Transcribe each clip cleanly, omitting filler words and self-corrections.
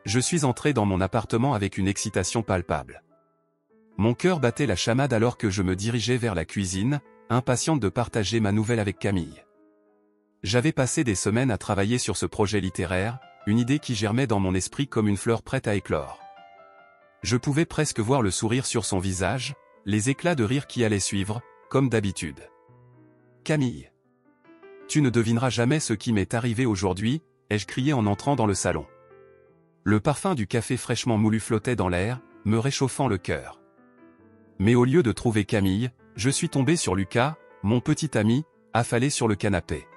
Je suis entré dans mon appartement avec une excitation palpable. Mon cœur battait la chamade alors que je me dirigeais vers la cuisine, impatiente de partager ma nouvelle avec Camille. J'avais passé des semaines à travailler sur ce projet littéraire, une idée qui germait dans mon esprit comme une fleur prête à éclore. Je pouvais presque voir le sourire sur son visage, les éclats de rire qui allaient suivre, comme d'habitude. « Camille, tu ne devineras jamais ce qui m'est arrivé aujourd'hui », ai-je crié en entrant dans le salon. Le parfum du café fraîchement moulu flottait dans l'air, me réchauffant le cœur. Mais au lieu de trouver Camille, je suis tombé sur Lucas, mon petit ami, affalé sur le canapé.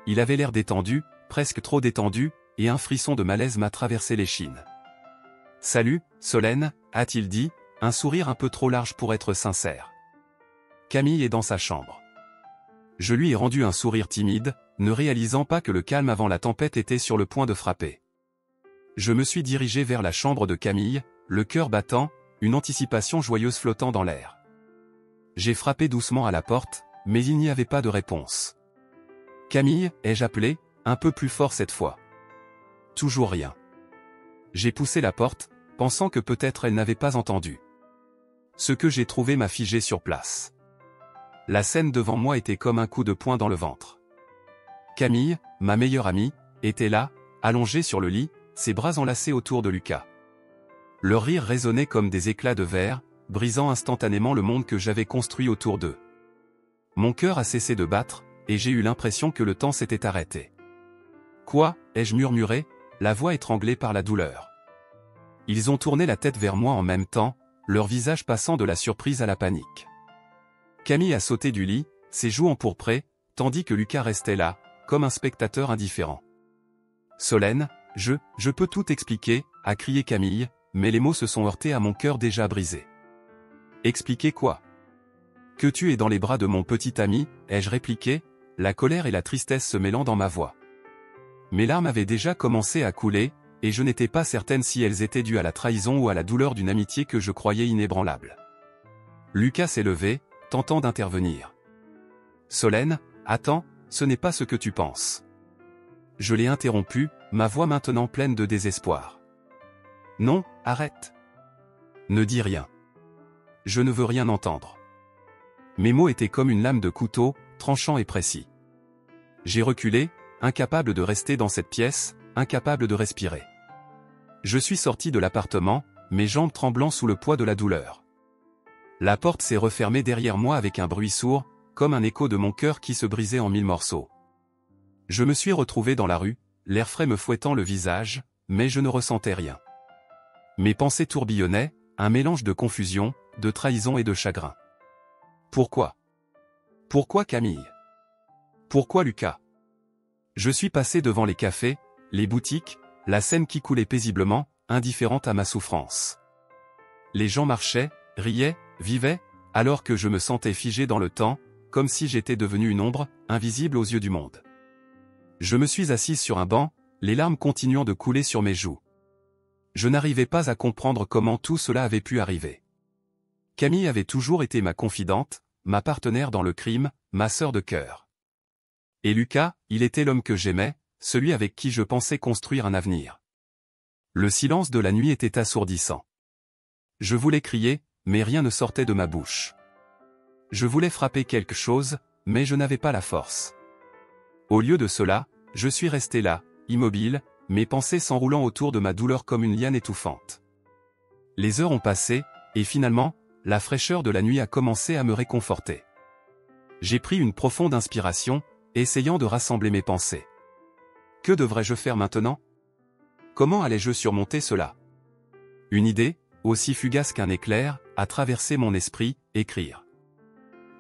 Il avait l'air détendu, presque trop détendu, et un frisson de malaise m'a traversé l'échine. « Salut, Solène », a-t-il dit, un sourire un peu trop large pour être sincère. Camille est dans sa chambre. Je lui ai rendu un sourire timide, ne réalisant pas que le calme avant la tempête était sur le point de frapper. Je me suis dirigé vers la chambre de Camille, le cœur battant, une anticipation joyeuse flottant dans l'air. J'ai frappé doucement à la porte, mais il n'y avait pas de réponse. « Camille » ai-je appelé, un peu plus fort cette fois. Toujours rien. J'ai poussé la porte, pensant que peut-être elle n'avait pas entendu. Ce que j'ai trouvé m'a figé sur place. La scène devant moi était comme un coup de poing dans le ventre. Camille, ma meilleure amie, était là, allongée sur le lit, ses bras enlacés autour de Lucas. Leur rire résonnait comme des éclats de verre, brisant instantanément le monde que j'avais construit autour d'eux. Mon cœur a cessé de battre, et j'ai eu l'impression que le temps s'était arrêté. « Quoi » ai-je murmuré, la voix étranglée par la douleur. Ils ont tourné la tête vers moi en même temps, leur visage passant de la surprise à la panique. Camille a sauté du lit, ses joues empourprées, tandis que Lucas restait là, comme un spectateur indifférent. « Solène, je peux tout expliquer » a crié Camille, mais les mots se sont heurtés à mon cœur déjà brisé. « Expliquer quoi ?»« Que tu es dans les bras de mon petit ami » ai-je répliqué, la colère et la tristesse se mêlant dans ma voix. Mes larmes avaient déjà commencé à couler, et je n'étais pas certaine si elles étaient dues à la trahison ou à la douleur d'une amitié que je croyais inébranlable. Lucas s'est levé, tentant d'intervenir. « Solène, attends, ce n'est pas ce que tu penses. » Je l'ai interrompu, ma voix maintenant pleine de désespoir. « Non, arrête. Ne dis rien. Je ne veux rien entendre. » Mes mots étaient comme une lame de couteau, tranchants et précis. J'ai reculé, incapable de rester dans cette pièce, incapable de respirer. Je suis sorti de l'appartement, mes jambes tremblant sous le poids de la douleur. La porte s'est refermée derrière moi avec un bruit sourd, comme un écho de mon cœur qui se brisait en 1000 morceaux. Je me suis retrouvé dans la rue, l'air frais me fouettant le visage, mais je ne ressentais rien. Mes pensées tourbillonnaient, un mélange de confusion, de trahison et de chagrin. Pourquoi ? Pourquoi Camille ? Pourquoi Lucas ? Je suis passé devant les cafés, les boutiques, la Seine qui coulait paisiblement, indifférente à ma souffrance. Les gens marchaient, riaient, vivaient, alors que je me sentais figé dans le temps, comme si j'étais devenu une ombre, invisible aux yeux du monde. Je me suis assise sur un banc, les larmes continuant de couler sur mes joues. Je n'arrivais pas à comprendre comment tout cela avait pu arriver. Camille avait toujours été ma confidente, ma partenaire dans le crime, ma sœur de cœur. Et Lucas, il était l'homme que j'aimais, celui avec qui je pensais construire un avenir. Le silence de la nuit était assourdissant. Je voulais crier, mais rien ne sortait de ma bouche. Je voulais frapper quelque chose, mais je n'avais pas la force. Au lieu de cela, je suis resté là, immobile, mes pensées s'enroulant autour de ma douleur comme une liane étouffante. Les heures ont passé, et finalement, la fraîcheur de la nuit a commencé à me réconforter. J'ai pris une profonde inspiration, essayant de rassembler mes pensées. Que devrais-je faire maintenant ? Comment allais-je surmonter cela ? Une idée, aussi fugace qu'un éclair, a traversé mon esprit, écrire.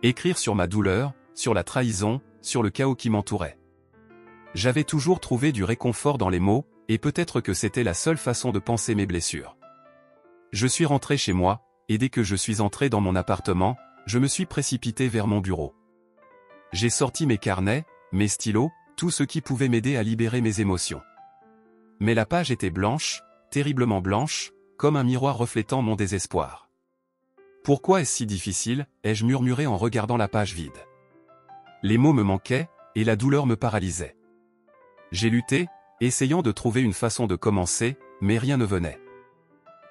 Écrire sur ma douleur, sur la trahison, sur le chaos qui m'entourait. J'avais toujours trouvé du réconfort dans les mots, et peut-être que c'était la seule façon de penser mes blessures. Je suis rentré chez moi, et dès que je suis entré dans mon appartement, je me suis précipité vers mon bureau. J'ai sorti mes carnets, mes stylos, tout ce qui pouvait m'aider à libérer mes émotions. Mais la page était blanche, terriblement blanche, comme un miroir reflétant mon désespoir. Pourquoi est-ce si difficile, ai-je murmuré en regardant la page vide. Les mots me manquaient, et la douleur me paralysait. J'ai lutté, essayant de trouver une façon de commencer, mais rien ne venait.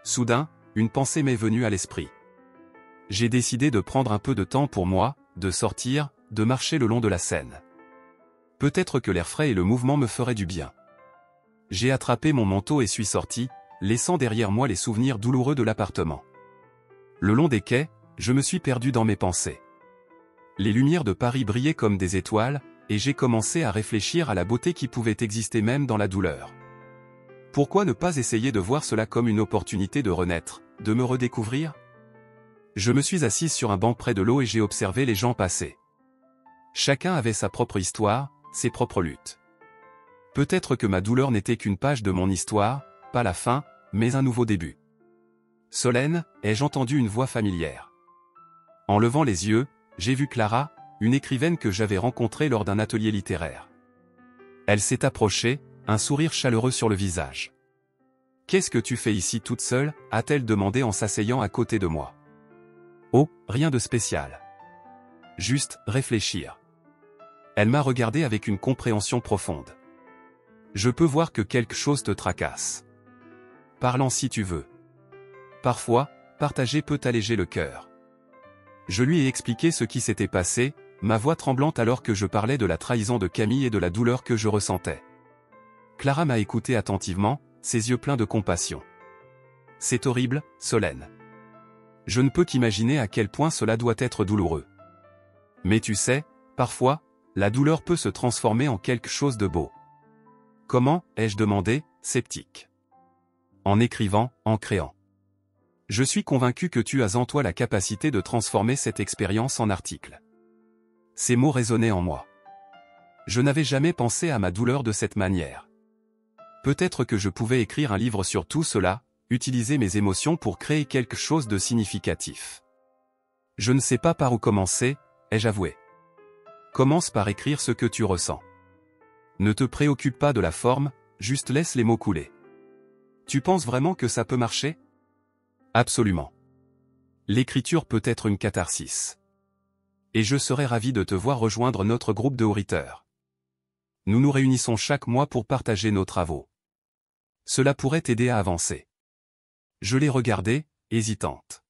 Soudain, une pensée m'est venue à l'esprit. J'ai décidé de prendre un peu de temps pour moi, de sortir, de marcher le long de la Seine. Peut-être que l'air frais et le mouvement me feraient du bien. J'ai attrapé mon manteau et suis sorti, laissant derrière moi les souvenirs douloureux de l'appartement. Le long des quais, je me suis perdu dans mes pensées. Les lumières de Paris brillaient comme des étoiles, et j'ai commencé à réfléchir à la beauté qui pouvait exister même dans la douleur. Pourquoi ne pas essayer de voir cela comme une opportunité de renaître, de me redécouvrir? Je me suis assise sur un banc près de l'eau et j'ai observé les gens passer. Chacun avait sa propre histoire, ses propres luttes. Peut-être que ma douleur n'était qu'une page de mon histoire, pas la fin, mais un nouveau début. Solène, ai-je entendu une voix familière. En levant les yeux, j'ai vu Clara, une écrivaine que j'avais rencontrée lors d'un atelier littéraire. Elle s'est approchée, un sourire chaleureux sur le visage. « Qu'est-ce que tu fais ici toute seule ?» a-t-elle demandé en s'asseyant à côté de moi. « Oh, rien de spécial. Juste, réfléchir. » Elle m'a regardé avec une compréhension profonde. « Je peux voir que quelque chose te tracasse. Parle-en si tu veux. Parfois, partager peut alléger le cœur. » Je lui ai expliqué ce qui s'était passé, ma voix tremblante alors que je parlais de la trahison de Camille et de la douleur que je ressentais. Clara m'a écouté attentivement, ses yeux pleins de compassion. « C'est horrible, Solène. Je ne peux qu'imaginer à quel point cela doit être douloureux. Mais tu sais, parfois, la douleur peut se transformer en quelque chose de beau. » Comment, ai-je demandé, sceptique. En écrivant, en créant. Je suis convaincu que tu as en toi la capacité de transformer cette expérience en article. Ces mots résonnaient en moi. Je n'avais jamais pensé à ma douleur de cette manière. Peut-être que je pouvais écrire un livre sur tout cela, utiliser mes émotions pour créer quelque chose de significatif. Je ne sais pas par où commencer, ai-je avoué. Commence par écrire ce que tu ressens. Ne te préoccupe pas de la forme, juste laisse les mots couler. Tu penses vraiment que ça peut marcher ? Absolument. L'écriture peut être une catharsis. Et je serais ravi de te voir rejoindre notre groupe de auteurs. Nous nous réunissons chaque mois pour partager nos travaux. Cela pourrait t'aider à avancer. Je l'ai regardée, hésitante.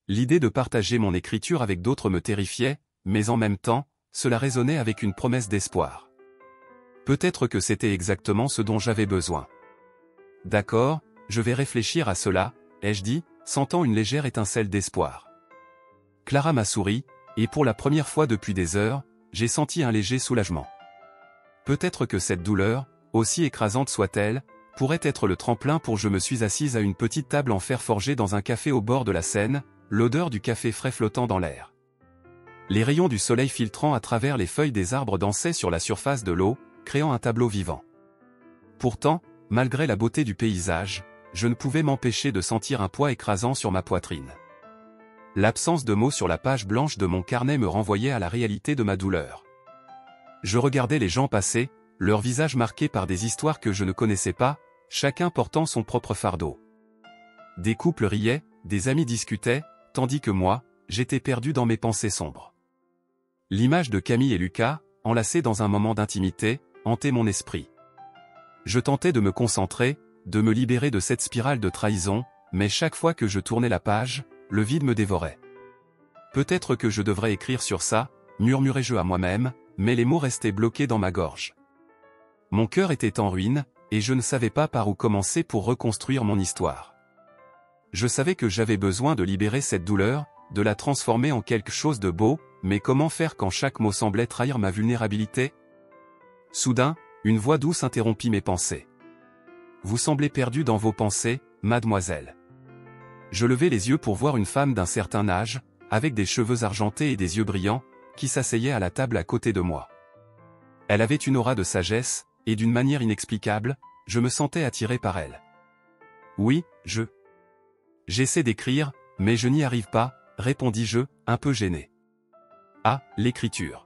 L'idée de partager mon écriture avec d'autres me terrifiait, mais en même temps, cela résonnait avec une promesse d'espoir. Peut-être que c'était exactement ce dont j'avais besoin. D'accord, je vais réfléchir à cela, ai-je dit, sentant une légère étincelle d'espoir. Clara m'a souri, et pour la première fois depuis des heures, j'ai senti un léger soulagement. Peut-être que cette douleur, aussi écrasante soit-elle, pourrait être le tremplin pour je me suis assise à une petite table en fer forgé dans un café au bord de la Seine, l'odeur du café frais flottant dans l'air. Les rayons du soleil filtrant à travers les feuilles des arbres dansaient sur la surface de l'eau, créant un tableau vivant. Pourtant, malgré la beauté du paysage, je ne pouvais m'empêcher de sentir un poids écrasant sur ma poitrine. L'absence de mots sur la page blanche de mon carnet me renvoyait à la réalité de ma douleur. Je regardais les gens passer, leurs visages marqués par des histoires que je ne connaissais pas, chacun portant son propre fardeau. Des couples riaient, des amis discutaient, tandis que moi, j'étais perdu dans mes pensées sombres. L'image de Camille et Lucas, enlacés dans un moment d'intimité, hantait mon esprit. Je tentais de me concentrer, de me libérer de cette spirale de trahison, mais chaque fois que je tournais la page, le vide me dévorait. Peut-être que je devrais écrire sur ça, murmurais-je à moi-même, mais les mots restaient bloqués dans ma gorge. Mon cœur était en ruine, et je ne savais pas par où commencer pour reconstruire mon histoire. Je savais que j'avais besoin de libérer cette douleur, de la transformer en quelque chose de beau, mais comment faire quand chaque mot semblait trahir ma vulnérabilité ? Soudain, une voix douce interrompit mes pensées. « Vous semblez perdu dans vos pensées, mademoiselle. » Je levai les yeux pour voir une femme d'un certain âge, avec des cheveux argentés et des yeux brillants, qui s'asseyait à la table à côté de moi. Elle avait une aura de sagesse, et d'une manière inexplicable, je me sentais attiré par elle. « Oui, j'essaie d'écrire, mais je n'y arrive pas, » répondis-je, un peu gêné. « Ah, l'écriture.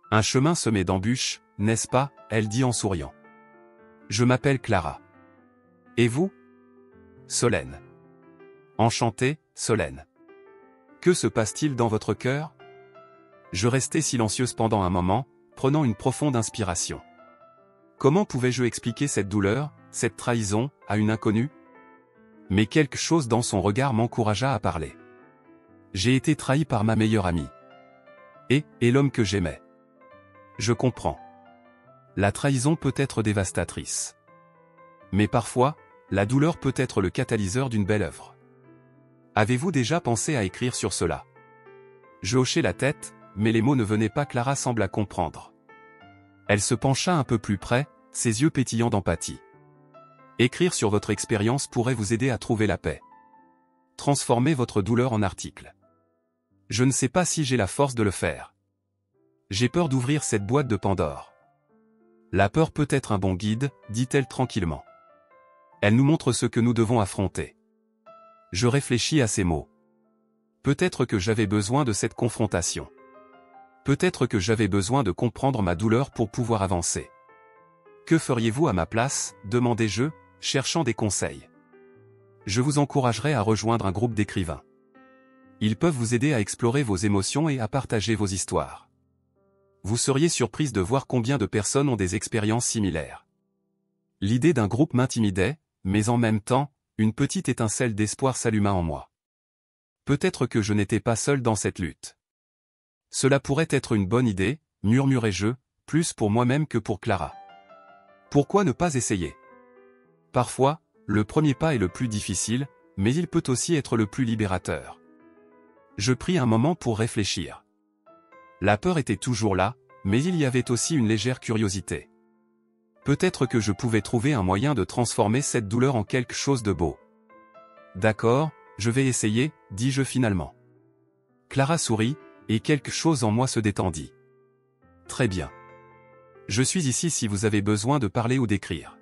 Un chemin semé d'embûches, n'est-ce pas ?» elle dit en souriant. « Je m'appelle Clara. Et vous ? » Solène. « Enchantée, Solène. Que se passe-t-il dans votre cœur ? » Je restai silencieuse pendant un moment, prenant une profonde inspiration. Comment pouvais-je expliquer cette douleur, cette trahison, à une inconnue? Mais quelque chose dans son regard m'encouragea à parler. J'ai été trahi par ma meilleure amie. Et l'homme que j'aimais. Je comprends. La trahison peut être dévastatrice. Mais parfois, la douleur peut être le catalyseur d'une belle œuvre. Avez-vous déjà pensé à écrire sur cela? Je hochai la tête, mais les mots ne venaient pas. Clara sembla comprendre. Elle se pencha un peu plus près, ses yeux pétillants d'empathie. Écrire sur votre expérience pourrait vous aider à trouver la paix. Transformez votre douleur en article. Je ne sais pas si j'ai la force de le faire. J'ai peur d'ouvrir cette boîte de Pandore. La peur peut être un bon guide, dit-elle tranquillement. Elle nous montre ce que nous devons affronter. Je réfléchis à ces mots. Peut-être que j'avais besoin de cette confrontation. Peut-être que j'avais besoin de comprendre ma douleur pour pouvoir avancer. Que feriez-vous à ma place, demandai-je, cherchant des conseils. Je vous encouragerais à rejoindre un groupe d'écrivains. Ils peuvent vous aider à explorer vos émotions et à partager vos histoires. Vous seriez surprise de voir combien de personnes ont des expériences similaires. L'idée d'un groupe m'intimidait, mais en même temps, une petite étincelle d'espoir s'alluma en moi. Peut-être que je n'étais pas seul dans cette lutte. Cela pourrait être une bonne idée, murmurai-je, plus pour moi-même que pour Clara. Pourquoi ne pas essayer? Parfois, le premier pas est le plus difficile, mais il peut aussi être le plus libérateur. Je pris un moment pour réfléchir. La peur était toujours là, mais il y avait aussi une légère curiosité. Peut-être que je pouvais trouver un moyen de transformer cette douleur en quelque chose de beau. D'accord, je vais essayer, dis-je finalement. Clara sourit, et quelque chose en moi se détendit. Très bien. Je suis ici si vous avez besoin de parler ou d'écrire.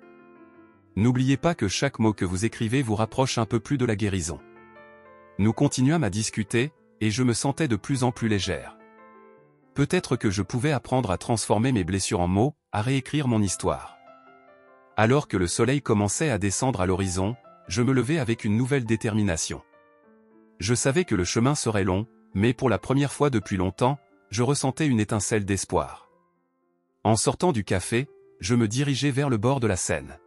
N'oubliez pas que chaque mot que vous écrivez vous rapproche un peu plus de la guérison. Nous continuâmes à discuter, et je me sentais de plus en plus légère. Peut-être que je pouvais apprendre à transformer mes blessures en mots, à réécrire mon histoire. Alors que le soleil commençait à descendre à l'horizon, je me levai avec une nouvelle détermination. Je savais que le chemin serait long, mais pour la première fois depuis longtemps, je ressentais une étincelle d'espoir. En sortant du café, je me dirigeai vers le bord de la Seine.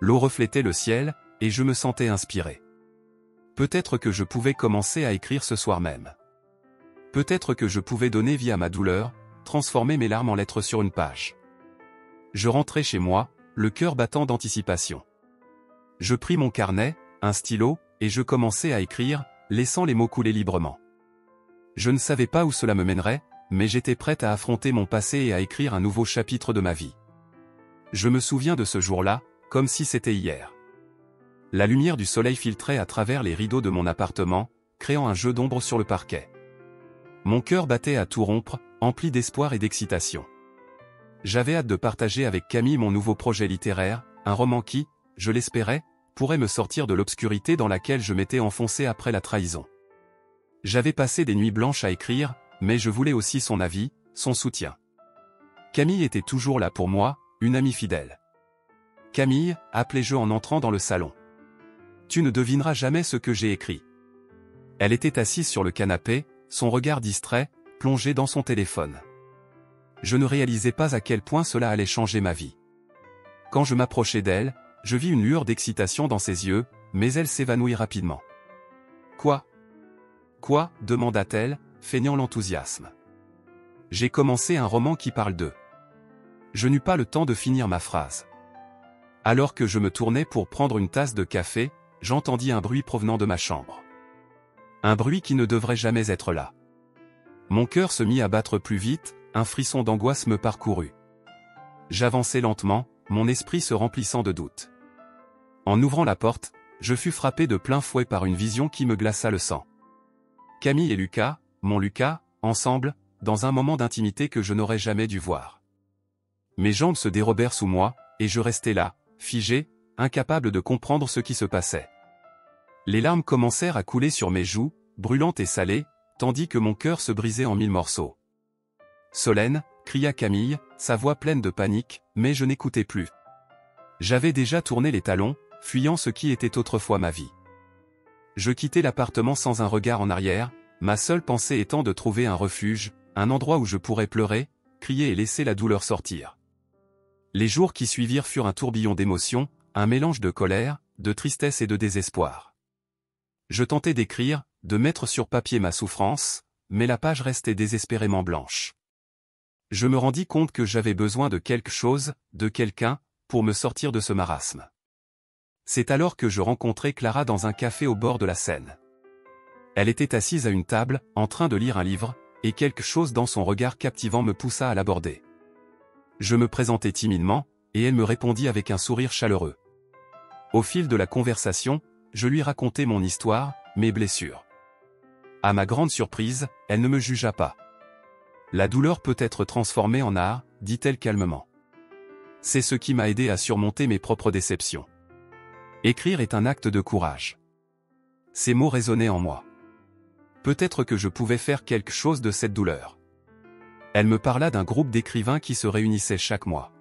L'eau reflétait le ciel, et je me sentais inspiré. Peut-être que je pouvais commencer à écrire ce soir même. Peut-être que je pouvais donner vie à ma douleur, transformer mes larmes en lettres sur une page. Je rentrai chez moi, le cœur battant d'anticipation. Je pris mon carnet, un stylo, et je commençai à écrire, laissant les mots couler librement. Je ne savais pas où cela me mènerait, mais j'étais prête à affronter mon passé et à écrire un nouveau chapitre de ma vie. Je me souviens de ce jour-là, comme si c'était hier. La lumière du soleil filtrait à travers les rideaux de mon appartement, créant un jeu d'ombre sur le parquet. Mon cœur battait à tout rompre, empli d'espoir et d'excitation. J'avais hâte de partager avec Camille mon nouveau projet littéraire, un roman qui, je l'espérais, pourrait me sortir de l'obscurité dans laquelle je m'étais enfoncé après la trahison. J'avais passé des nuits blanches à écrire, mais je voulais aussi son avis, son soutien. Camille était toujours là pour moi, une amie fidèle. Camille, appelai-je en entrant dans le salon. Tu ne devineras jamais ce que j'ai écrit. Elle était assise sur le canapé, son regard distrait, plongé dans son téléphone. Je ne réalisais pas à quel point cela allait changer ma vie. Quand je m'approchai d'elle, je vis une lueur d'excitation dans ses yeux, mais elle s'évanouit rapidement. Quoi? Quoi? Demanda-t-elle, feignant l'enthousiasme. J'ai commencé un roman qui parle d'eux. Je n'eus pas le temps de finir ma phrase. Alors que je me tournais pour prendre une tasse de café, j'entendis un bruit provenant de ma chambre. Un bruit qui ne devrait jamais être là. Mon cœur se mit à battre plus vite, un frisson d'angoisse me parcourut. J'avançai lentement, mon esprit se remplissant de doutes. En ouvrant la porte, je fus frappé de plein fouet par une vision qui me glaça le sang. Camille et Lucas, mon Lucas, ensemble, dans un moment d'intimité que je n'aurais jamais dû voir. Mes jambes se dérobèrent sous moi, et je restai là, figé, incapable de comprendre ce qui se passait. Les larmes commencèrent à couler sur mes joues, brûlantes et salées, tandis que mon cœur se brisait en 1000 morceaux. Solène, cria Camille, sa voix pleine de panique, mais je n'écoutais plus. J'avais déjà tourné les talons, fuyant ce qui était autrefois ma vie. Je quittai l'appartement sans un regard en arrière, ma seule pensée étant de trouver un refuge, un endroit où je pourrais pleurer, crier et laisser la douleur sortir. Les jours qui suivirent furent un tourbillon d'émotions, un mélange de colère, de tristesse et de désespoir. Je tentais d'écrire, de mettre sur papier ma souffrance, mais la page restait désespérément blanche. Je me rendis compte que j'avais besoin de quelque chose, de quelqu'un, pour me sortir de ce marasme. C'est alors que je rencontrai Clara dans un café au bord de la Seine. Elle était assise à une table, en train de lire un livre, et quelque chose dans son regard captivant me poussa à l'aborder. Je me présentai timidement, et elle me répondit avec un sourire chaleureux. Au fil de la conversation, je lui racontai mon histoire, mes blessures. À ma grande surprise, elle ne me jugea pas. La douleur peut être transformée en art, dit-elle calmement. C'est ce qui m'a aidé à surmonter mes propres déceptions. Écrire est un acte de courage. Ces mots résonnaient en moi. Peut-être que je pouvais faire quelque chose de cette douleur. Elle me parla d'un groupe d'écrivains qui se réunissait chaque mois.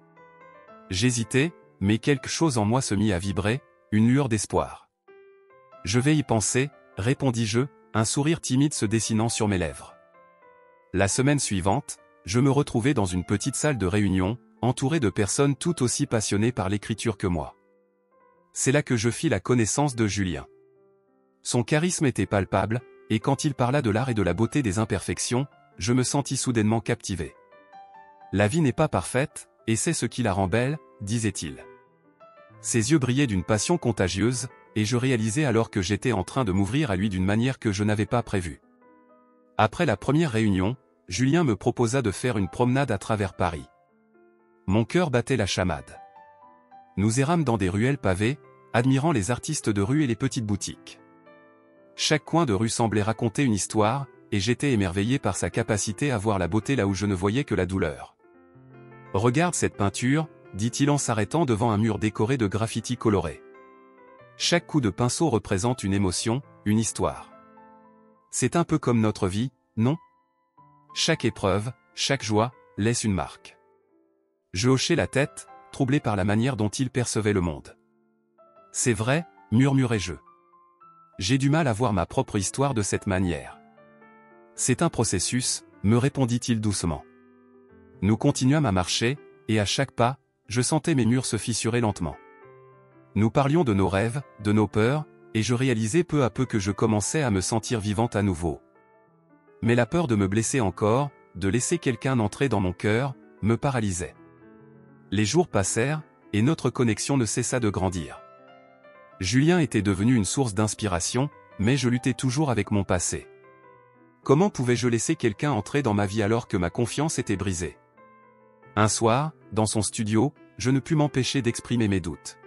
J'hésitais, mais quelque chose en moi se mit à vibrer, une lueur d'espoir. Je vais y penser, répondis-je, un sourire timide se dessinant sur mes lèvres. La semaine suivante, je me retrouvai dans une petite salle de réunion, entouré de personnes tout aussi passionnées par l'écriture que moi. C'est là que je fis la connaissance de Julien. Son charisme était palpable, et quand il parla de l'art et de la beauté des imperfections, je me sentis soudainement captivé. La vie n'est pas parfaite, et c'est ce qui la rend belle, disait-il. Ses yeux brillaient d'une passion contagieuse, et je réalisais alors que j'étais en train de m'ouvrir à lui d'une manière que je n'avais pas prévue. Après la première réunion, Julien me proposa de faire une promenade à travers Paris. Mon cœur battait la chamade. Nous errâmes dans des ruelles pavées, admirant les artistes de rue et les petites boutiques. Chaque coin de rue semblait raconter une histoire, et j'étais émerveillé par sa capacité à voir la beauté là où je ne voyais que la douleur. « Regarde cette peinture », dit-il en s'arrêtant devant un mur décoré de graffitis colorés. Chaque coup de pinceau représente une émotion, une histoire. C'est un peu comme notre vie, non? Chaque épreuve, chaque joie, laisse une marque. Je hochai la tête, troublé par la manière dont il percevait le monde. C'est vrai, murmurai-je. J'ai du mal à voir ma propre histoire de cette manière. C'est un processus, me répondit-il doucement. Nous continuâmes à marcher, et à chaque pas, je sentais mes murs se fissurer lentement. Nous parlions de nos rêves, de nos peurs, et je réalisais peu à peu que je commençais à me sentir vivante à nouveau. Mais la peur de me blesser encore, de laisser quelqu'un entrer dans mon cœur, me paralysait. Les jours passèrent, et notre connexion ne cessa de grandir. Julien était devenu une source d'inspiration, mais je luttais toujours avec mon passé. Comment pouvais-je laisser quelqu'un entrer dans ma vie alors que ma confiance était brisée? Un soir, dans son studio, je ne pus m'empêcher d'exprimer mes doutes.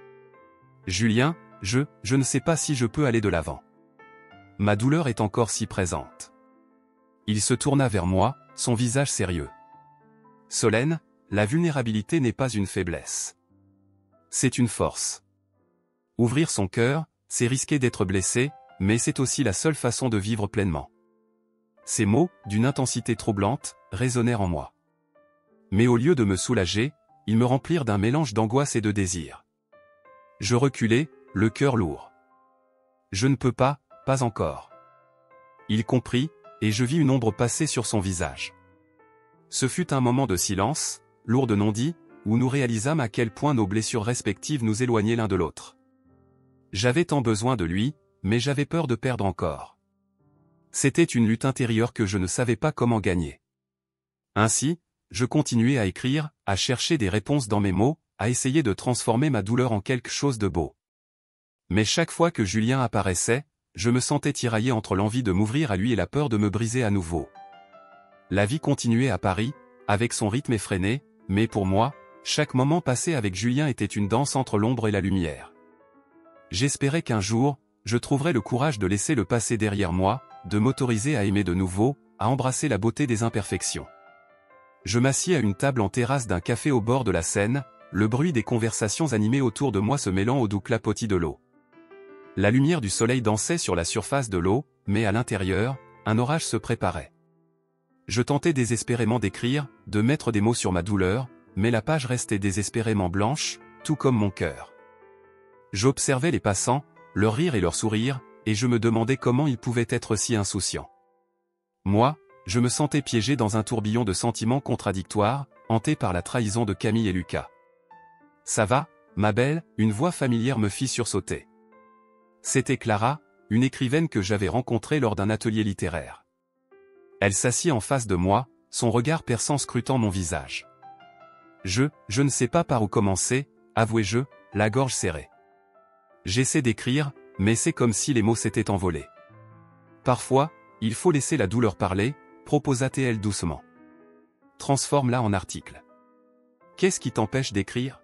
Julien, je ne sais pas si je peux aller de l'avant. Ma douleur est encore si présente. Il se tourna vers moi, son visage sérieux. Solène, la vulnérabilité n'est pas une faiblesse. C'est une force. Ouvrir son cœur, c'est risquer d'être blessé, mais c'est aussi la seule façon de vivre pleinement. Ces mots, d'une intensité troublante, résonnèrent en moi. Mais au lieu de me soulager, ils me remplirent d'un mélange d'angoisse et de désir. Je reculai, le cœur lourd. Je ne peux pas encore. Il comprit, et je vis une ombre passer sur son visage. Ce fut un moment de silence, lourd de non-dits, où nous réalisâmes à quel point nos blessures respectives nous éloignaient l'un de l'autre. J'avais tant besoin de lui, mais j'avais peur de perdre encore. C'était une lutte intérieure que je ne savais pas comment gagner. Ainsi, je continuais à écrire, à chercher des réponses dans mes mots, à essayer de transformer ma douleur en quelque chose de beau. Mais chaque fois que Julien apparaissait, je me sentais tiraillé entre l'envie de m'ouvrir à lui et la peur de me briser à nouveau. La vie continuait à Paris, avec son rythme effréné, mais pour moi, chaque moment passé avec Julien était une danse entre l'ombre et la lumière. J'espérais qu'un jour, je trouverais le courage de laisser le passé derrière moi, de m'autoriser à aimer de nouveau, à embrasser la beauté des imperfections. Je m'assis à une table en terrasse d'un café au bord de la Seine, le bruit des conversations animées autour de moi se mêlant au doux clapotis de l'eau. La lumière du soleil dansait sur la surface de l'eau, mais à l'intérieur, un orage se préparait. Je tentais désespérément d'écrire, de mettre des mots sur ma douleur, mais la page restait désespérément blanche, tout comme mon cœur. J'observais les passants, leur rire et leur sourire, et je me demandais comment ils pouvaient être si insouciants. Moi, je me sentais piégé dans un tourbillon de sentiments contradictoires, hanté par la trahison de Camille et Lucas. « Ça va ?» ma belle, une voix familière me fit sursauter. C'était Clara, une écrivaine que j'avais rencontrée lors d'un atelier littéraire. Elle s'assit en face de moi, son regard perçant scrutant mon visage. Je ne sais pas par où commencer, avouai-je, la gorge serrée. J'essaie d'écrire, mais c'est comme si les mots s'étaient envolés. Parfois, il faut laisser la douleur parler, proposa-t-elle doucement. Transforme-la en article. Qu'est-ce qui t'empêche d'écrire?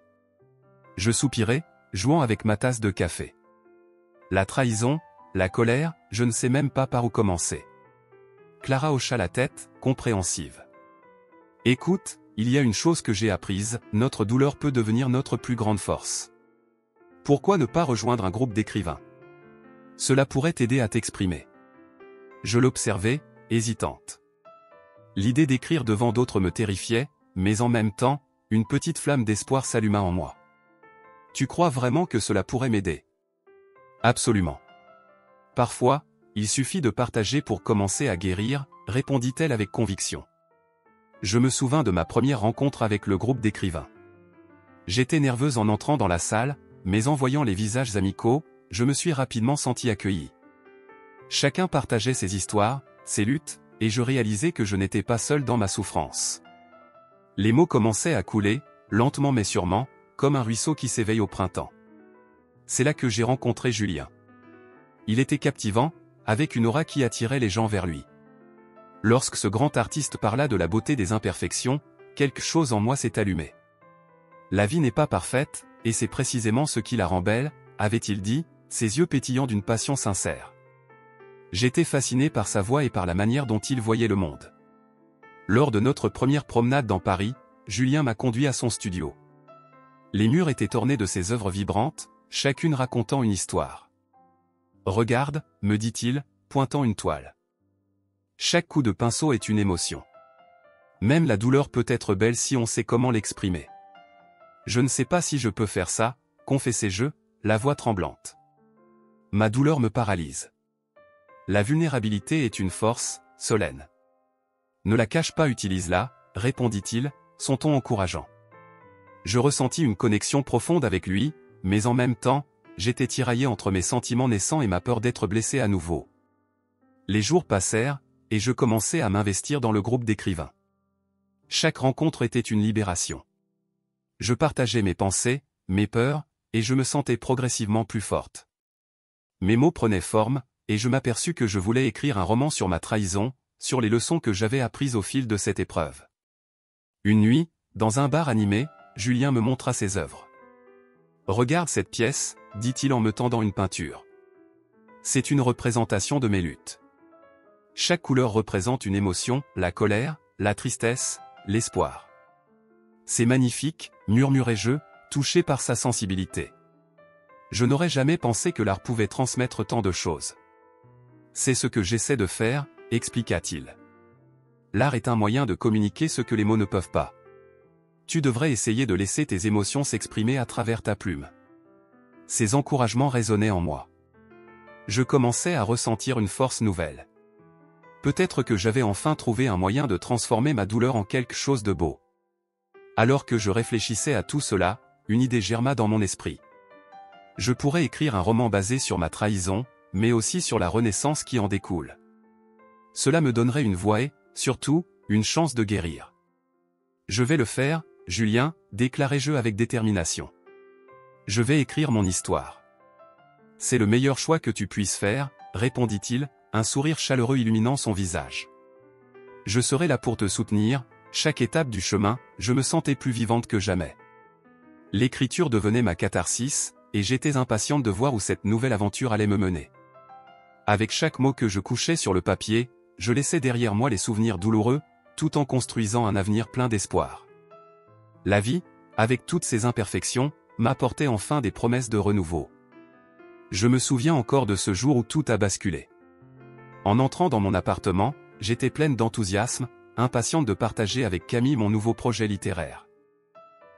Je soupirai, jouant avec ma tasse de café. La trahison, la colère, je ne sais même pas par où commencer. Clara hocha la tête, compréhensive. Écoute, il y a une chose que j'ai apprise, notre douleur peut devenir notre plus grande force. Pourquoi ne pas rejoindre un groupe d'écrivains? Cela pourrait t'aider à t'exprimer. Je l'observais, hésitante. L'idée d'écrire devant d'autres me terrifiait, mais en même temps, une petite flamme d'espoir s'alluma en moi. Tu crois vraiment que cela pourrait m'aider? Absolument. Parfois, il suffit de partager pour commencer à guérir, répondit-elle avec conviction. Je me souvins de ma première rencontre avec le groupe d'écrivains. J'étais nerveuse en entrant dans la salle, mais en voyant les visages amicaux, je me suis rapidement sentie accueillie. Chacun partageait ses histoires, ses luttes, et je réalisais que je n'étais pas seul dans ma souffrance. Les mots commençaient à couler, lentement mais sûrement, comme un ruisseau qui s'éveille au printemps. C'est là que j'ai rencontré Julien. Il était captivant, avec une aura qui attirait les gens vers lui. Lorsque ce grand artiste parla de la beauté des imperfections, quelque chose en moi s'est allumé. La vie n'est pas parfaite, et c'est précisément ce qui la rend belle, avait-il dit, ses yeux pétillants d'une passion sincère. J'étais fasciné par sa voix et par la manière dont il voyait le monde. Lors de notre première promenade dans Paris, Julien m'a conduit à son studio. Les murs étaient ornés de ses œuvres vibrantes, chacune racontant une histoire. « Regarde, me dit-il, pointant une toile. Chaque coup de pinceau est une émotion. Même la douleur peut être belle si on sait comment l'exprimer. Je ne sais pas si je peux faire ça, confessai-je, la voix tremblante. Ma douleur me paralyse. La vulnérabilité est une force, Solène. Ne la cache pas, utilise-la, répondit-il, son ton encourageant. Je ressentis une connexion profonde avec lui, mais en même temps, j'étais tiraillé entre mes sentiments naissants et ma peur d'être blessé à nouveau. Les jours passèrent, et je commençai à m'investir dans le groupe d'écrivains. Chaque rencontre était une libération. Je partageais mes pensées, mes peurs, et je me sentais progressivement plus forte. Mes mots prenaient forme, et je m'aperçus que je voulais écrire un roman sur ma trahison, sur les leçons que j'avais apprises au fil de cette épreuve. Une nuit, dans un bar animé, Julien me montra ses œuvres. « Regarde cette pièce, dit-il en me tendant une peinture. C'est une représentation de mes luttes. Chaque couleur représente une émotion, la colère, la tristesse, l'espoir. C'est magnifique, murmurai-je, touché par sa sensibilité. Je n'aurais jamais pensé que l'art pouvait transmettre tant de choses. C'est ce que j'essaie de faire, expliqua-t-il. L'art est un moyen de communiquer ce que les mots ne peuvent pas. Tu devrais essayer de laisser tes émotions s'exprimer à travers ta plume. Ces encouragements résonnaient en moi. Je commençais à ressentir une force nouvelle. Peut-être que j'avais enfin trouvé un moyen de transformer ma douleur en quelque chose de beau. Alors que je réfléchissais à tout cela, une idée germa dans mon esprit. Je pourrais écrire un roman basé sur ma trahison, mais aussi sur la renaissance qui en découle. Cela me donnerait une voix et, surtout, une chance de guérir. Je vais le faire, Julien, déclarai-je avec détermination. Je vais écrire mon histoire. C'est le meilleur choix que tu puisses faire, répondit-il, un sourire chaleureux illuminant son visage. Je serai là pour te soutenir, chaque étape du chemin, je me sentais plus vivante que jamais. L'écriture devenait ma catharsis, et j'étais impatiente de voir où cette nouvelle aventure allait me mener. Avec chaque mot que je couchais sur le papier, je laissais derrière moi les souvenirs douloureux, tout en construisant un avenir plein d'espoir. La vie, avec toutes ses imperfections, m'apportait enfin des promesses de renouveau. Je me souviens encore de ce jour où tout a basculé. En entrant dans mon appartement, j'étais pleine d'enthousiasme, impatiente de partager avec Camille mon nouveau projet littéraire.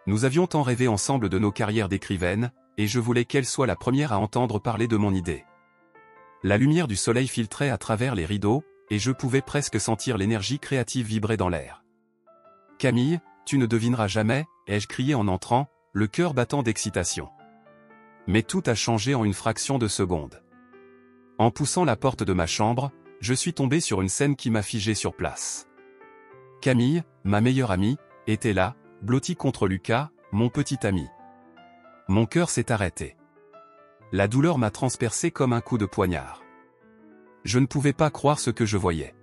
Nous avions tant rêvé ensemble de nos carrières d'écrivaine, et je voulais qu'elle soit la première à entendre parler de mon idée. La lumière du soleil filtrait à travers les rideaux, et je pouvais presque sentir l'énergie créative vibrer dans l'air. « Camille, tu ne devineras jamais » ai-je crié en entrant, le cœur battant d'excitation. Mais tout a changé en une fraction de seconde. En poussant la porte de ma chambre, je suis tombé sur une scène qui m'a figé sur place. Camille, ma meilleure amie, était là, blottie contre Lucas, mon petit ami. Mon cœur s'est arrêté. La douleur m'a transpercé comme un coup de poignard. Je ne pouvais pas croire ce que je voyais.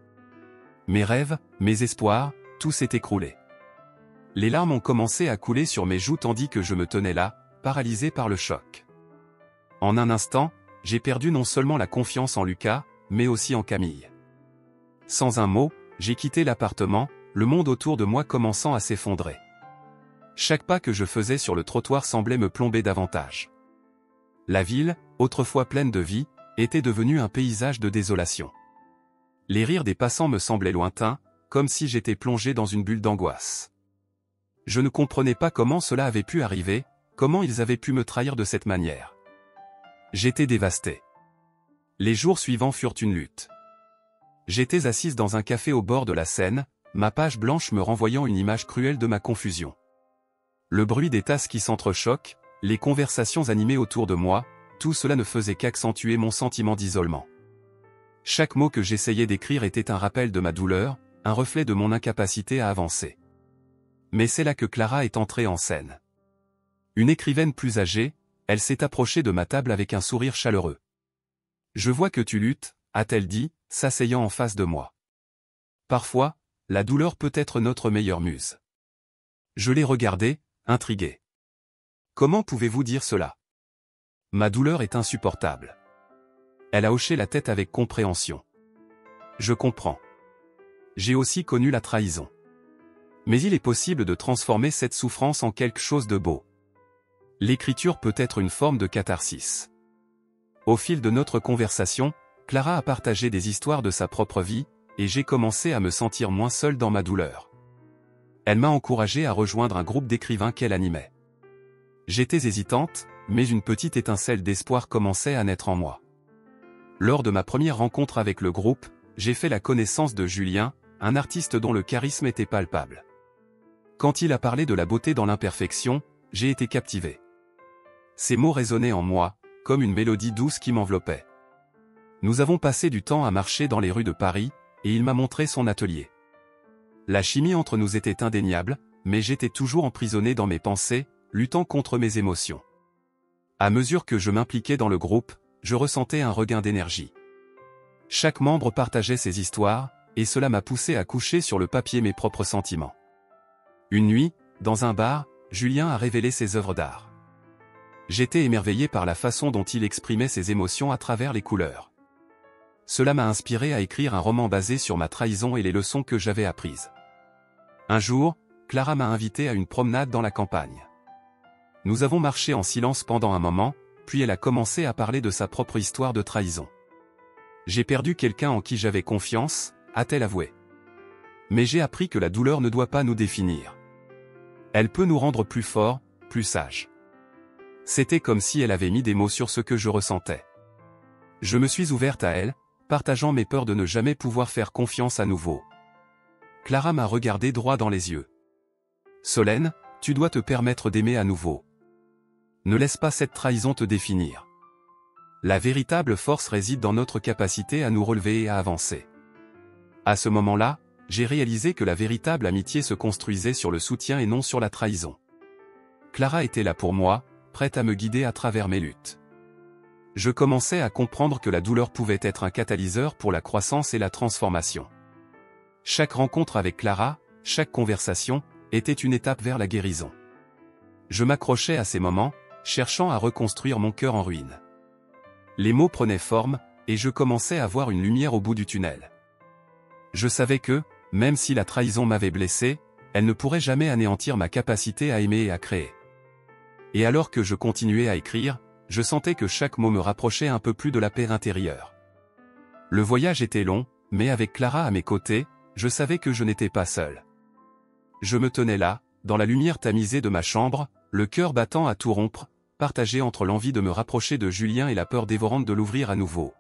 Mes rêves, mes espoirs, tout s'est écroulé. Les larmes ont commencé à couler sur mes joues tandis que je me tenais là, paralysé par le choc. En un instant, j'ai perdu non seulement la confiance en Lucas, mais aussi en Camille. Sans un mot, j'ai quitté l'appartement, le monde autour de moi commençant à s'effondrer. Chaque pas que je faisais sur le trottoir semblait me plomber davantage. La ville, autrefois pleine de vie, était devenue un paysage de désolation. Les rires des passants me semblaient lointains, comme si j'étais plongé dans une bulle d'angoisse. Je ne comprenais pas comment cela avait pu arriver, comment ils avaient pu me trahir de cette manière. J'étais dévasté. Les jours suivants furent une lutte. J'étais assise dans un café au bord de la Seine, ma page blanche me renvoyant une image cruelle de ma confusion. Le bruit des tasses qui s'entrechoquent, les conversations animées autour de moi, tout cela ne faisait qu'accentuer mon sentiment d'isolement. Chaque mot que j'essayais d'écrire était un rappel de ma douleur, un reflet de mon incapacité à avancer. Mais c'est là que Clara est entrée en scène. Une écrivaine plus âgée, elle s'est approchée de ma table avec un sourire chaleureux. « Je vois que tu luttes », a-t-elle dit, s'asseyant en face de moi. Parfois, la douleur peut être notre meilleure muse. Je l'ai regardée, intrigué. Comment pouvez-vous dire cela? Ma douleur est insupportable. Elle a hoché la tête avec compréhension. Je comprends. J'ai aussi connu la trahison. Mais il est possible de transformer cette souffrance en quelque chose de beau. L'écriture peut être une forme de catharsis. Au fil de notre conversation, Clara a partagé des histoires de sa propre vie, et j'ai commencé à me sentir moins seul dans ma douleur. Elle m'a encouragé à rejoindre un groupe d'écrivains qu'elle animait. J'étais hésitante, mais une petite étincelle d'espoir commençait à naître en moi. Lors de ma première rencontre avec le groupe, j'ai fait la connaissance de Julien, un artiste dont le charisme était palpable. Quand il a parlé de la beauté dans l'imperfection, j'ai été captivé. Ces mots résonnaient en moi, comme une mélodie douce qui m'enveloppait. Nous avons passé du temps à marcher dans les rues de Paris, et il m'a montré son atelier. La chimie entre nous était indéniable, mais j'étais toujours emprisonné dans mes pensées, luttant contre mes émotions. À mesure que je m'impliquais dans le groupe, je ressentais un regain d'énergie. Chaque membre partageait ses histoires, et cela m'a poussé à coucher sur le papier mes propres sentiments. Une nuit, dans un bar, Julien a révélé ses œuvres d'art. J'étais émerveillé par la façon dont il exprimait ses émotions à travers les couleurs. Cela m'a inspiré à écrire un roman basé sur ma trahison et les leçons que j'avais apprises. Un jour, Clara m'a invité à une promenade dans la campagne. Nous avons marché en silence pendant un moment, puis elle a commencé à parler de sa propre histoire de trahison. « J'ai perdu quelqu'un en qui j'avais confiance », a-t-elle avoué. Mais j'ai appris que la douleur ne doit pas nous définir. Elle peut nous rendre plus forts, plus sages. C'était comme si elle avait mis des mots sur ce que je ressentais. Je me suis ouverte à elle, partageant mes peurs de ne jamais pouvoir faire confiance à nouveau. Clara m'a regardé droit dans les yeux. « Solène, tu dois te permettre d'aimer à nouveau. Ne laisse pas cette trahison te définir. La véritable force réside dans notre capacité à nous relever et à avancer. » À ce moment-là, j'ai réalisé que la véritable amitié se construisait sur le soutien et non sur la trahison. Clara était là pour moi, prête à me guider à travers mes luttes. Je commençais à comprendre que la douleur pouvait être un catalyseur pour la croissance et la transformation. Chaque rencontre avec Clara, chaque conversation, était une étape vers la guérison. Je m'accrochais à ces moments, cherchant à reconstruire mon cœur en ruine. Les mots prenaient forme, et je commençais à voir une lumière au bout du tunnel. Je savais que, même si la trahison m'avait blessé, elle ne pourrait jamais anéantir ma capacité à aimer et à créer. Et alors que je continuais à écrire, je sentais que chaque mot me rapprochait un peu plus de la paix intérieure. Le voyage était long, mais avec Clara à mes côtés, je savais que je n'étais pas seul. Je me tenais là, dans la lumière tamisée de ma chambre, le cœur battant à tout rompre, partagé entre l'envie de me rapprocher de Julien et la peur dévorante de l'ouvrir à nouveau.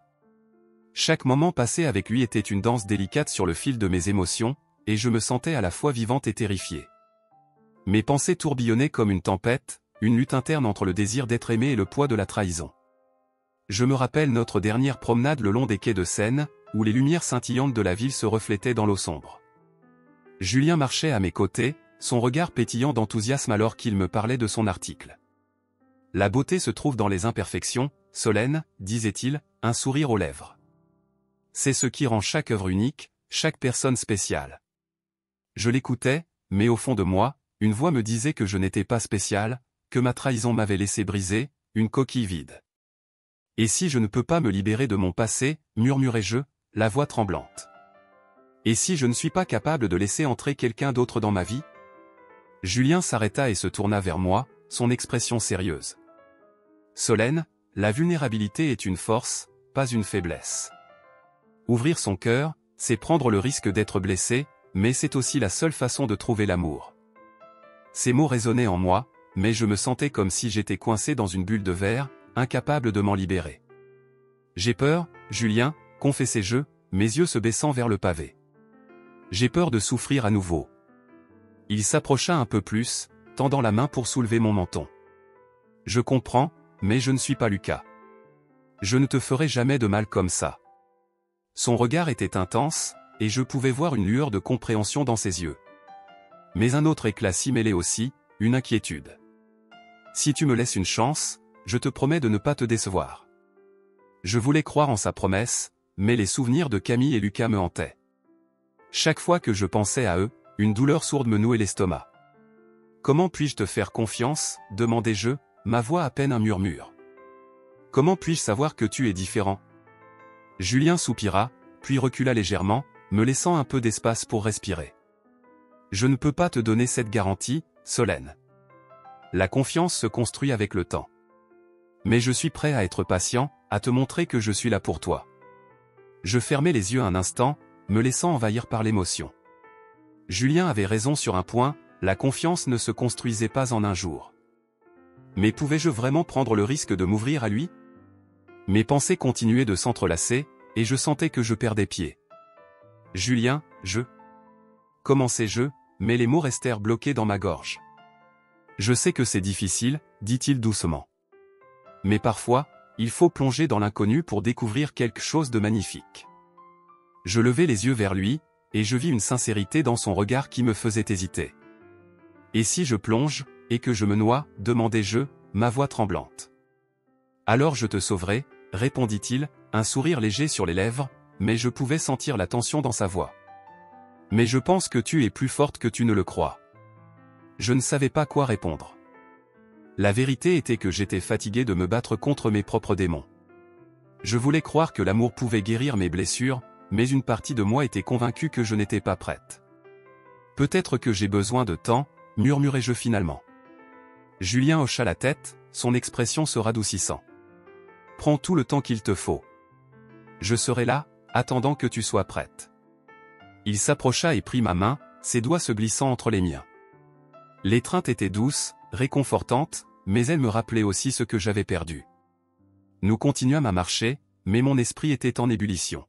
Chaque moment passé avec lui était une danse délicate sur le fil de mes émotions, et je me sentais à la fois vivante et terrifiée. Mes pensées tourbillonnaient comme une tempête, une lutte interne entre le désir d'être aimé et le poids de la trahison. Je me rappelle notre dernière promenade le long des quais de Seine, où les lumières scintillantes de la ville se reflétaient dans l'eau sombre. Julien marchait à mes côtés, son regard pétillant d'enthousiasme alors qu'il me parlait de son article. La beauté se trouve dans les imperfections, Solène, disait-il, un sourire aux lèvres. C'est ce qui rend chaque œuvre unique, chaque personne spéciale. Je l'écoutais, mais au fond de moi, une voix me disait que je n'étais pas spécial, que ma trahison m'avait laissé briser, une coquille vide. Et si je ne peux pas me libérer de mon passé, murmurai-je, la voix tremblante. Et si je ne suis pas capable de laisser entrer quelqu'un d'autre dans ma vie? Julien s'arrêta et se tourna vers moi, son expression sérieuse. Solène, la vulnérabilité est une force, pas une faiblesse. Ouvrir son cœur, c'est prendre le risque d'être blessé, mais c'est aussi la seule façon de trouver l'amour. Ces mots résonnaient en moi, mais je me sentais comme si j'étais coincé dans une bulle de verre, incapable de m'en libérer. J'ai peur, Julien, confessai-je, mes yeux se baissant vers le pavé. J'ai peur de souffrir à nouveau. Il s'approcha un peu plus, tendant la main pour soulever mon menton. Je comprends, mais je ne suis pas Lucas. Je ne te ferai jamais de mal comme ça. Son regard était intense, et je pouvais voir une lueur de compréhension dans ses yeux. Mais un autre éclat s'y mêlait aussi, une inquiétude. Si tu me laisses une chance, je te promets de ne pas te décevoir. Je voulais croire en sa promesse, mais les souvenirs de Camille et Lucas me hantaient. Chaque fois que je pensais à eux, une douleur sourde me nouait l'estomac. Comment puis-je te faire confiance, demandai-je, ma voix à peine un murmure. Comment puis-je savoir que tu es différent? Julien soupira, puis recula légèrement, me laissant un peu d'espace pour respirer. Je ne peux pas te donner cette garantie, Solène. La confiance se construit avec le temps. Mais je suis prêt à être patient, à te montrer que je suis là pour toi. Je fermai les yeux un instant, me laissant envahir par l'émotion. Julien avait raison sur un point, la confiance ne se construisait pas en un jour. Mais pouvais-je vraiment prendre le risque de m'ouvrir à lui? Mes pensées continuaient de s'entrelacer, et je sentais que je perdais pied. Julien, commençai-je, mais les mots restèrent bloqués dans ma gorge. Je sais que c'est difficile, dit-il doucement. Mais parfois, il faut plonger dans l'inconnu pour découvrir quelque chose de magnifique. Je levai les yeux vers lui, et je vis une sincérité dans son regard qui me faisait hésiter. Et si je plonge, et que je me noie, demandai-je, ma voix tremblante. Alors je te sauverai, répondit-il, un sourire léger sur les lèvres, mais je pouvais sentir la tension dans sa voix. Mais je pense que tu es plus forte que tu ne le crois. Je ne savais pas quoi répondre. La vérité était que j'étais fatigué de me battre contre mes propres démons. Je voulais croire que l'amour pouvait guérir mes blessures, mais une partie de moi était convaincue que je n'étais pas prête. Peut-être que j'ai besoin de temps, murmurai-je finalement. Julien hocha la tête, son expression se radoucissant. Prends tout le temps qu'il te faut. Je serai là, attendant que tu sois prête. Il s'approcha et prit ma main, ses doigts se glissant entre les miens. L'étreinte était douce, réconfortante, mais elle me rappelait aussi ce que j'avais perdu. Nous continuâmes à marcher, mais mon esprit était en ébullition.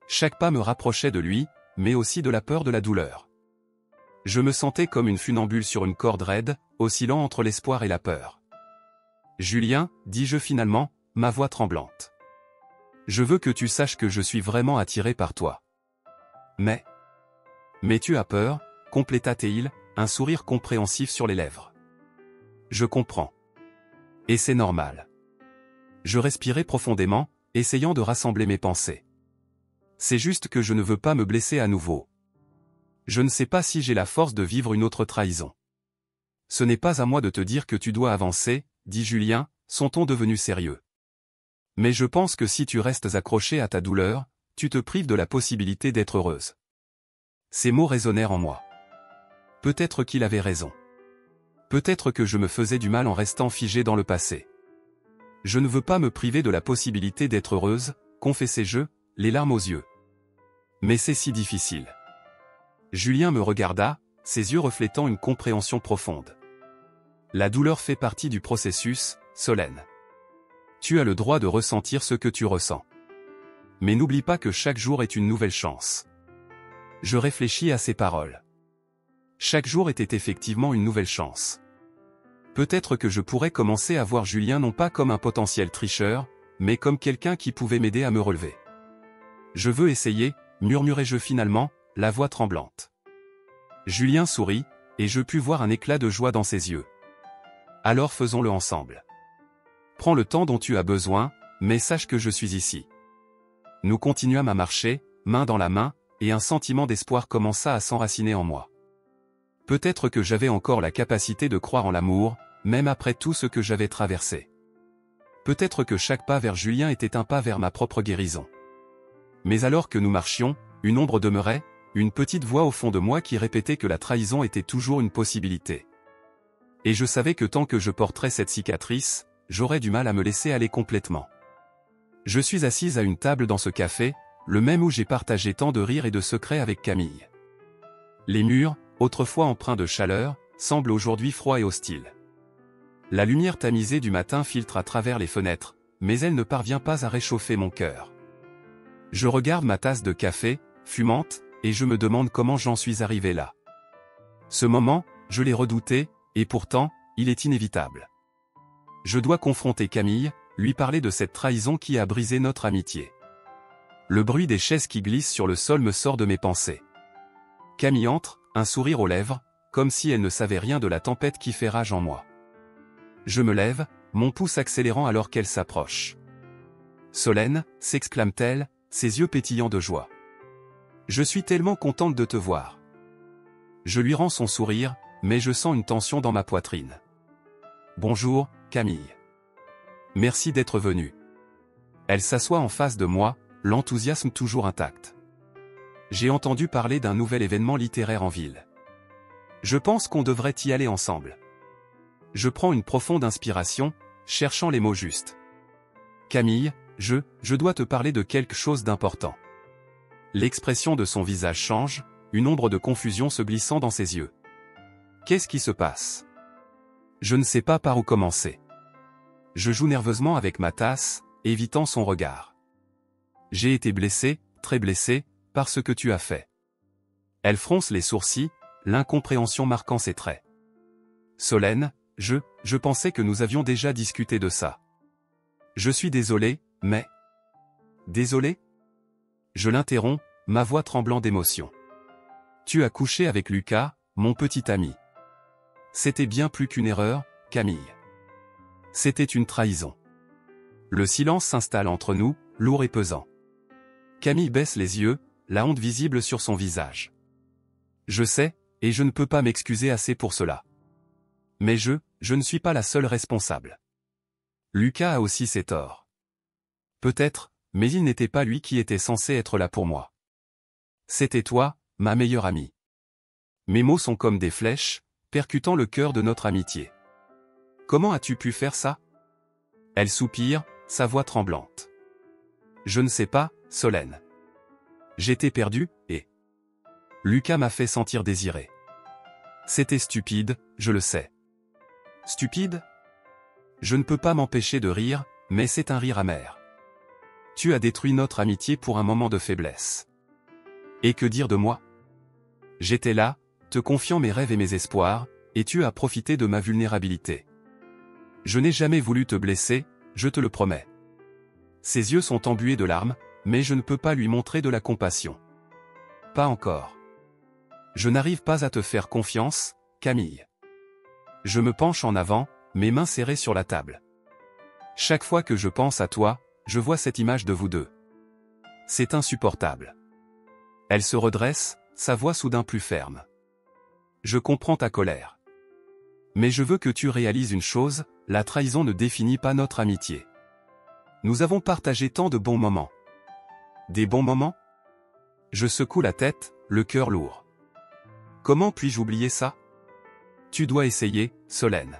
Chaque pas me rapprochait de lui, mais aussi de la peur de la douleur. Je me sentais comme une funambule sur une corde raide, oscillant entre l'espoir et la peur. Julien, dis-je finalement, ma voix tremblante. Je veux que tu saches que je suis vraiment attiré par toi. Mais tu as peur, compléta-t-il, un sourire compréhensif sur les lèvres. Je comprends. Et c'est normal. Je respirai profondément, essayant de rassembler mes pensées. C'est juste que je ne veux pas me blesser à nouveau. Je ne sais pas si j'ai la force de vivre une autre trahison. Ce n'est pas à moi de te dire que tu dois avancer, dit Julien, son ton devenu sérieux. Mais je pense que si tu restes accroché à ta douleur, tu te prives de la possibilité d'être heureuse. Ces mots résonnèrent en moi. Peut-être qu'il avait raison. Peut-être que je me faisais du mal en restant figé dans le passé. Je ne veux pas me priver de la possibilité d'être heureuse, confessai-je, les larmes aux yeux. Mais c'est si difficile. Julien me regarda, ses yeux reflétant une compréhension profonde. La douleur fait partie du processus, Solène. Tu as le droit de ressentir ce que tu ressens. Mais n'oublie pas que chaque jour est une nouvelle chance. Je réfléchis à ces paroles. Chaque jour était effectivement une nouvelle chance. Peut-être que je pourrais commencer à voir Julien non pas comme un potentiel tricheur, mais comme quelqu'un qui pouvait m'aider à me relever. Je veux essayer, murmurai-je finalement, la voix tremblante. Julien sourit, et je pus voir un éclat de joie dans ses yeux. Alors faisons-le ensemble. Prends le temps dont tu as besoin, mais sache que je suis ici. Nous continuâmes à marcher, main dans la main, et un sentiment d'espoir commença à s'enraciner en moi. Peut-être que j'avais encore la capacité de croire en l'amour, même après tout ce que j'avais traversé. Peut-être que chaque pas vers Julien était un pas vers ma propre guérison. Mais alors que nous marchions, une ombre demeurait, une petite voix au fond de moi qui répétait que la trahison était toujours une possibilité. Et je savais que tant que je porterais cette cicatrice, j'aurais du mal à me laisser aller complètement. Je suis assise à une table dans ce café, le même où j'ai partagé tant de rires et de secrets avec Camille. Les murs, autrefois empreints de chaleur, semblent aujourd'hui froids et hostiles. La lumière tamisée du matin filtre à travers les fenêtres, mais elle ne parvient pas à réchauffer mon cœur. Je regarde ma tasse de café, fumante, et je me demande comment j'en suis arrivé là. Ce moment, je l'ai redouté, et pourtant, il est inévitable. Je dois confronter Camille, lui parler de cette trahison qui a brisé notre amitié. Le bruit des chaises qui glissent sur le sol me sort de mes pensées. Camille entre, un sourire aux lèvres, comme si elle ne savait rien de la tempête qui fait rage en moi. Je me lève, mon pouce accélérant alors qu'elle s'approche. « Solène » s'exclame-t-elle, ses yeux pétillants de joie. « Je suis tellement contente de te voir. » Je lui rends son sourire, mais je sens une tension dans ma poitrine. « Bonjour, Camille. Merci d'être venue. » Elle s'assoit en face de moi, l'enthousiasme toujours intact. J'ai entendu parler d'un nouvel événement littéraire en ville. Je pense qu'on devrait y aller ensemble. Je prends une profonde inspiration, cherchant les mots justes. Camille, je dois te parler de quelque chose d'important. L'expression de son visage change, une ombre de confusion se glissant dans ses yeux. Qu'est-ce qui se passe? Je ne sais pas par où commencer. Je joue nerveusement avec ma tasse, évitant son regard. J'ai été blessé, très blessé, par ce que tu as fait. Elle fronce les sourcils, l'incompréhension marquant ses traits. Solène, je pensais que nous avions déjà discuté de ça. Je suis désolé, mais... Désolé? Je l'interromps, ma voix tremblant d'émotion. Tu as couché avec Lucas, mon petit ami. C'était bien plus qu'une erreur, Camille. C'était une trahison. Le silence s'installe entre nous, lourd et pesant. Camille baisse les yeux, la honte visible sur son visage. Je sais, et je ne peux pas m'excuser assez pour cela. Mais je ne suis pas la seule responsable. Lucas a aussi ses torts. Peut-être, mais il n'était pas lui qui était censé être là pour moi. C'était toi, ma meilleure amie. Mes mots sont comme des flèches, percutant le cœur de notre amitié. Comment as-tu pu faire ça? Elle soupire, sa voix tremblante. Je ne sais pas, Solène. J'étais perdu, et... Lucas m'a fait sentir désiré. C'était stupide, je le sais. Stupide? Je ne peux pas m'empêcher de rire, mais c'est un rire amer. Tu as détruit notre amitié pour un moment de faiblesse. Et que dire de moi? J'étais là, te confiant mes rêves et mes espoirs, et tu as profité de ma vulnérabilité. Je n'ai jamais voulu te blesser, je te le promets. Ses yeux sont embués de larmes, mais je ne peux pas lui montrer de la compassion. Pas encore. Je n'arrive pas à te faire confiance, Camille. Je me penche en avant, mes mains serrées sur la table. Chaque fois que je pense à toi, je vois cette image de vous deux. C'est insupportable. Elle se redresse, sa voix soudain plus ferme. Je comprends ta colère. Mais je veux que tu réalises une chose, la trahison ne définit pas notre amitié. Nous avons partagé tant de bons moments. Des bons moments? Je secoue la tête, le cœur lourd. Comment puis-je oublier ça? Tu dois essayer, Solène.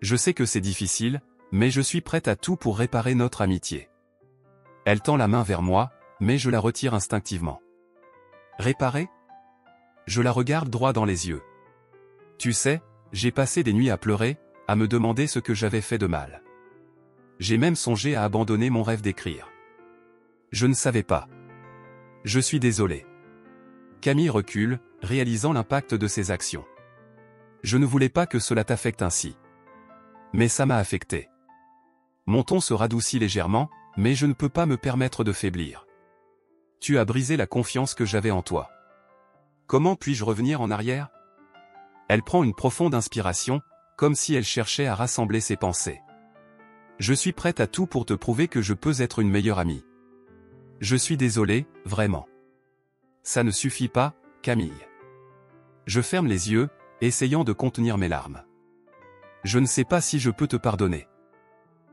Je sais que c'est difficile, mais je suis prête à tout pour réparer notre amitié. Elle tend la main vers moi, mais je la retire instinctivement. Réparer? Je la regarde droit dans les yeux. Tu sais, j'ai passé des nuits à pleurer, à me demander ce que j'avais fait de mal. J'ai même songé à abandonner mon rêve d'écrire. Je ne savais pas. Je suis désolé. Camille recule, réalisant l'impact de ses actions. Je ne voulais pas que cela t'affecte ainsi. Mais ça m'a affecté. Mon ton se radoucit légèrement, mais je ne peux pas me permettre de faiblir. Tu as brisé la confiance que j'avais en toi. Comment puis-je revenir en arrière? Elle prend une profonde inspiration, comme si elle cherchait à rassembler ses pensées. Je suis prête à tout pour te prouver que je peux être une meilleure amie. Je suis désolé, vraiment. Ça ne suffit pas, Camille. Je ferme les yeux, essayant de contenir mes larmes. Je ne sais pas si je peux te pardonner.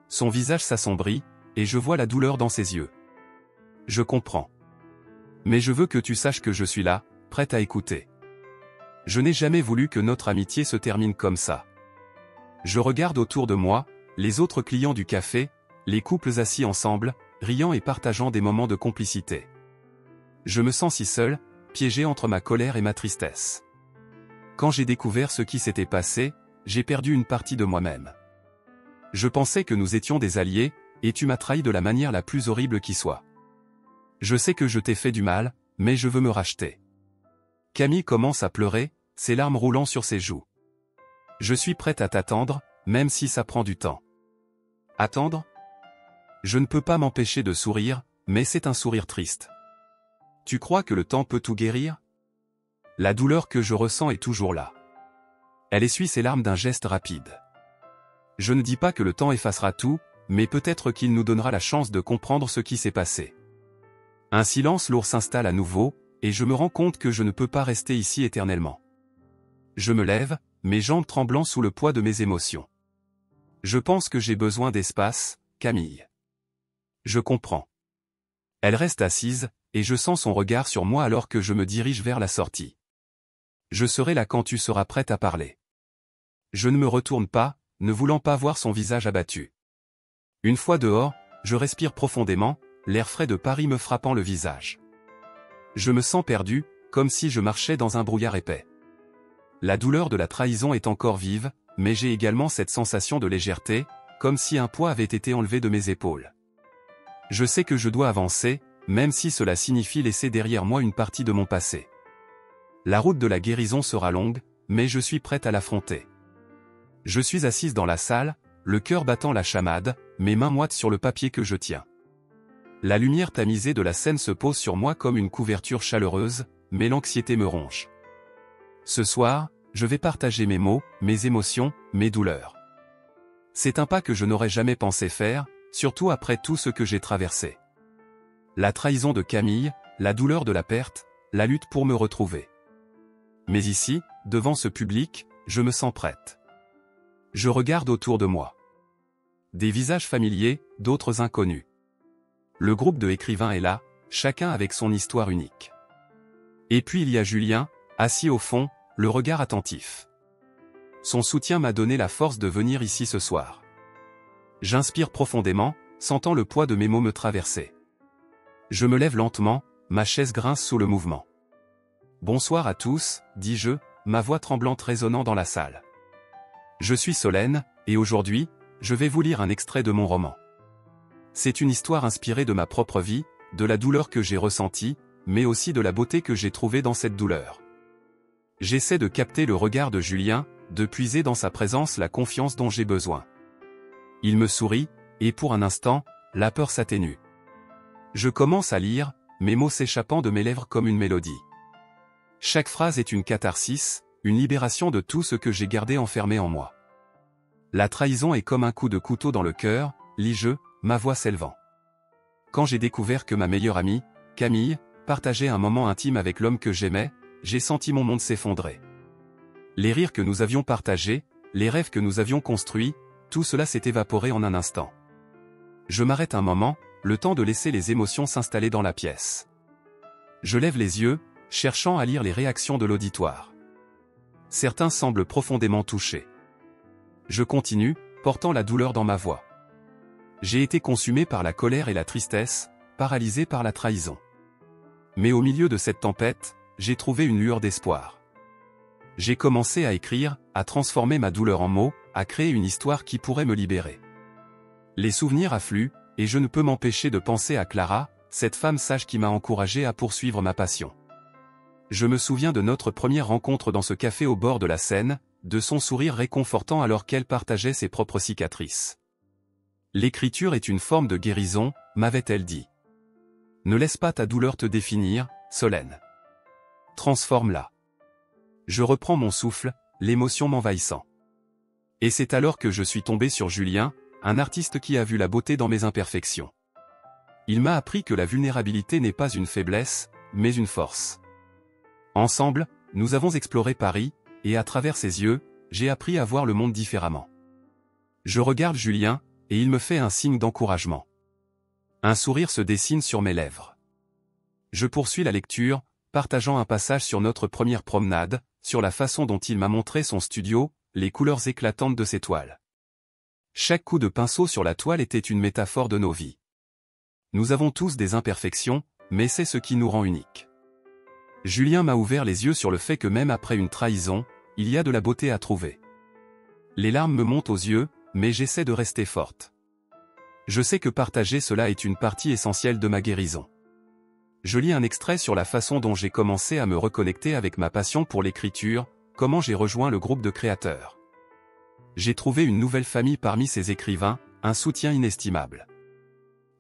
Son visage s'assombrit, et je vois la douleur dans ses yeux. Je comprends. Mais je veux que tu saches que je suis là, prête à écouter. Je n'ai jamais voulu que notre amitié se termine comme ça. Je regarde autour de moi, les autres clients du café, les couples assis ensemble, riant et partageant des moments de complicité. Je me sens si seul, piégé entre ma colère et ma tristesse. Quand j'ai découvert ce qui s'était passé, j'ai perdu une partie de moi-même. Je pensais que nous étions des alliés, et tu m'as trahi de la manière la plus horrible qui soit. Je sais que je t'ai fait du mal, mais je veux me racheter. Camille commence à pleurer, ses larmes roulant sur ses joues. Je suis prête à t'attendre, même si ça prend du temps. Attendre? Je ne peux pas m'empêcher de sourire, mais c'est un sourire triste. Tu crois que le temps peut tout guérir? La douleur que je ressens est toujours là. Elle essuie ses larmes d'un geste rapide. Je ne dis pas que le temps effacera tout, mais peut-être qu'il nous donnera la chance de comprendre ce qui s'est passé. Un silence lourd s'installe à nouveau, et je me rends compte que je ne peux pas rester ici éternellement. Je me lève, mes jambes tremblant sous le poids de mes émotions. Je pense que j'ai besoin d'espace, Camille. Je comprends. Elle reste assise, et je sens son regard sur moi alors que je me dirige vers la sortie. Je serai là quand tu seras prête à parler. Je ne me retourne pas, ne voulant pas voir son visage abattu. Une fois dehors, je respire profondément, l'air frais de Paris me frappant le visage. Je me sens perdu, comme si je marchais dans un brouillard épais. La douleur de la trahison est encore vive, mais j'ai également cette sensation de légèreté, comme si un poids avait été enlevé de mes épaules. Je sais que je dois avancer, même si cela signifie laisser derrière moi une partie de mon passé. La route de la guérison sera longue, mais je suis prête à l'affronter. Je suis assise dans la salle, le cœur battant la chamade, mes mains moites sur le papier que je tiens. La lumière tamisée de la scène se pose sur moi comme une couverture chaleureuse, mais l'anxiété me ronge. Ce soir, je vais partager mes mots, mes émotions, mes douleurs. C'est un pas que je n'aurais jamais pensé faire, surtout après tout ce que j'ai traversé. La trahison de Camille, la douleur de la perte, la lutte pour me retrouver. Mais ici, devant ce public, je me sens prête. Je regarde autour de moi. Des visages familiers, d'autres inconnus. Le groupe de écrivains est là, chacun avec son histoire unique. Et puis il y a Julien, assis au fond, le regard attentif. Son soutien m'a donné la force de venir ici ce soir. J'inspire profondément, sentant le poids de mes mots me traverser. Je me lève lentement, ma chaise grince sous le mouvement. Bonsoir à tous, dis-je, ma voix tremblante résonnant dans la salle. Je suis Solène, et aujourd'hui, je vais vous lire un extrait de mon roman. C'est une histoire inspirée de ma propre vie, de la douleur que j'ai ressentie, mais aussi de la beauté que j'ai trouvée dans cette douleur. J'essaie de capter le regard de Julien, de puiser dans sa présence la confiance dont j'ai besoin. Il me sourit, et pour un instant, la peur s'atténue. Je commence à lire, mes mots s'échappant de mes lèvres comme une mélodie. Chaque phrase est une catharsis, une libération de tout ce que j'ai gardé enfermé en moi. La trahison est comme un coup de couteau dans le cœur, lis-je, ma voix s'élevant. Quand j'ai découvert que ma meilleure amie, Camille, partageait un moment intime avec l'homme que j'aimais, j'ai senti mon monde s'effondrer. Les rires que nous avions partagés, les rêves que nous avions construits, tout cela s'est évaporé en un instant. Je m'arrête un moment, le temps de laisser les émotions s'installer dans la pièce. Je lève les yeux, cherchant à lire les réactions de l'auditoire. Certains semblent profondément touchés. Je continue, portant la douleur dans ma voix. J'ai été consumé par la colère et la tristesse, paralysé par la trahison. Mais au milieu de cette tempête, j'ai trouvé une lueur d'espoir. J'ai commencé à écrire, à transformer ma douleur en mots, à créer une histoire qui pourrait me libérer. Les souvenirs affluent, et je ne peux m'empêcher de penser à Clara, cette femme sage qui m'a encouragé à poursuivre ma passion. Je me souviens de notre première rencontre dans ce café au bord de la Seine, de son sourire réconfortant alors qu'elle partageait ses propres cicatrices. L'écriture est une forme de guérison, m'avait-elle dit. Ne laisse pas ta douleur te définir, Solène. Transforme-la. Je reprends mon souffle, l'émotion m'envahissant. Et c'est alors que je suis tombé sur Julien, un artiste qui a vu la beauté dans mes imperfections. Il m'a appris que la vulnérabilité n'est pas une faiblesse, mais une force. Ensemble, nous avons exploré Paris, et à travers ses yeux, j'ai appris à voir le monde différemment. Je regarde Julien, et il me fait un signe d'encouragement. Un sourire se dessine sur mes lèvres. Je poursuis la lecture, partageant un passage sur notre première promenade, sur la façon dont il m'a montré son studio, les couleurs éclatantes de ses toiles. Chaque coup de pinceau sur la toile était une métaphore de nos vies. Nous avons tous des imperfections, mais c'est ce qui nous rend uniques. Julien m'a ouvert les yeux sur le fait que même après une trahison, il y a de la beauté à trouver. Les larmes me montent aux yeux, mais j'essaie de rester forte. Je sais que partager cela est une partie essentielle de ma guérison. Je lis un extrait sur la façon dont j'ai commencé à me reconnecter avec ma passion pour l'écriture, comment j'ai rejoint le groupe de créateurs. J'ai trouvé une nouvelle famille parmi ces écrivains, un soutien inestimable.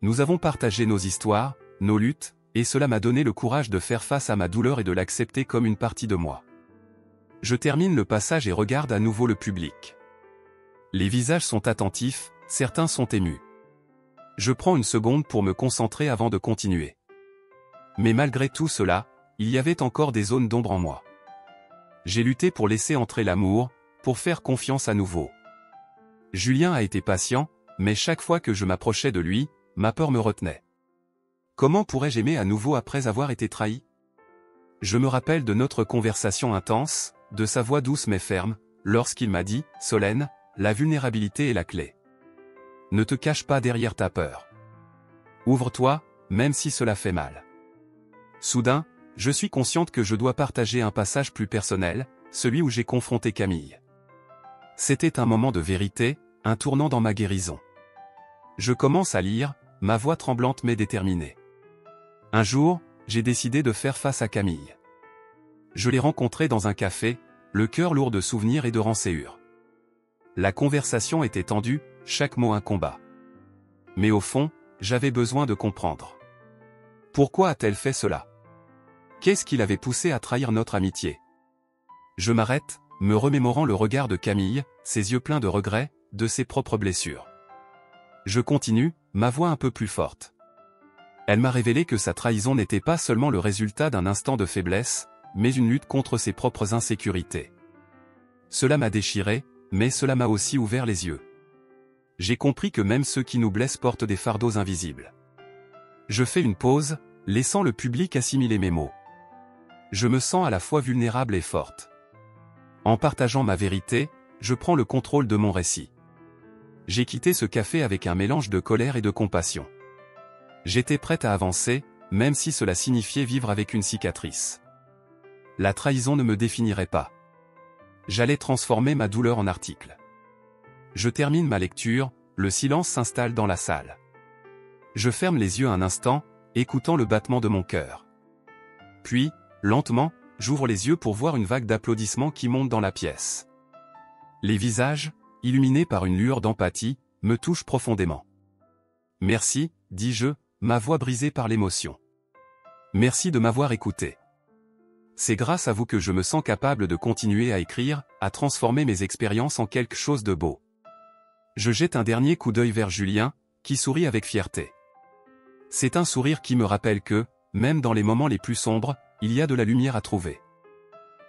Nous avons partagé nos histoires, nos luttes, et cela m'a donné le courage de faire face à ma douleur et de l'accepter comme une partie de moi. Je termine le passage et regarde à nouveau le public. Les visages sont attentifs, certains sont émus. Je prends une seconde pour me concentrer avant de continuer. Mais malgré tout cela, il y avait encore des zones d'ombre en moi. J'ai lutté pour laisser entrer l'amour, pour faire confiance à nouveau. Julien a été patient, mais chaque fois que je m'approchais de lui, ma peur me retenait. Comment pourrais-je aimer à nouveau après avoir été trahi? Je me rappelle de notre conversation intense, de sa voix douce mais ferme, lorsqu'il m'a dit « Solène, la vulnérabilité est la clé. Ne te cache pas derrière ta peur. Ouvre-toi, même si cela fait mal. » Soudain, je suis consciente que je dois partager un passage plus personnel, celui où j'ai confronté Camille. C'était un moment de vérité, un tournant dans ma guérison. Je commence à lire, ma voix tremblante mais déterminée. Un jour, j'ai décidé de faire face à Camille. Je l'ai rencontrée dans un café, le cœur lourd de souvenirs et de rançéures. La conversation était tendue, chaque mot un combat. Mais au fond, j'avais besoin de comprendre. Pourquoi a-t-elle fait cela? Qu'est-ce qui l'avait poussée à trahir notre amitié? Je m'arrête, me remémorant le regard de Camille, ses yeux pleins de regrets, de ses propres blessures. Je continue, ma voix un peu plus forte. Elle m'a révélé que sa trahison n'était pas seulement le résultat d'un instant de faiblesse, mais une lutte contre ses propres insécurités. Cela m'a déchiré, mais cela m'a aussi ouvert les yeux. J'ai compris que même ceux qui nous blessent portent des fardeaux invisibles. Je fais une pause, laissant le public assimiler mes mots. Je me sens à la fois vulnérable et forte. En partageant ma vérité, je prends le contrôle de mon récit. J'ai quitté ce café avec un mélange de colère et de compassion. J'étais prête à avancer, même si cela signifiait vivre avec une cicatrice. La trahison ne me définirait pas. J'allais transformer ma douleur en article. Je termine ma lecture, le silence s'installe dans la salle. Je ferme les yeux un instant, écoutant le battement de mon cœur. Puis, lentement, j'ouvre les yeux pour voir une vague d'applaudissements qui monte dans la pièce. Les visages, illuminés par une lueur d'empathie, me touchent profondément. « Merci », dis-je, ma voix brisée par l'émotion. « Merci de m'avoir écouté. C'est grâce à vous que je me sens capable de continuer à écrire, à transformer mes expériences en quelque chose de beau. » Je jette un dernier coup d'œil vers Julien, qui sourit avec fierté. C'est un sourire qui me rappelle que, même dans les moments les plus sombres, il y a de la lumière à trouver.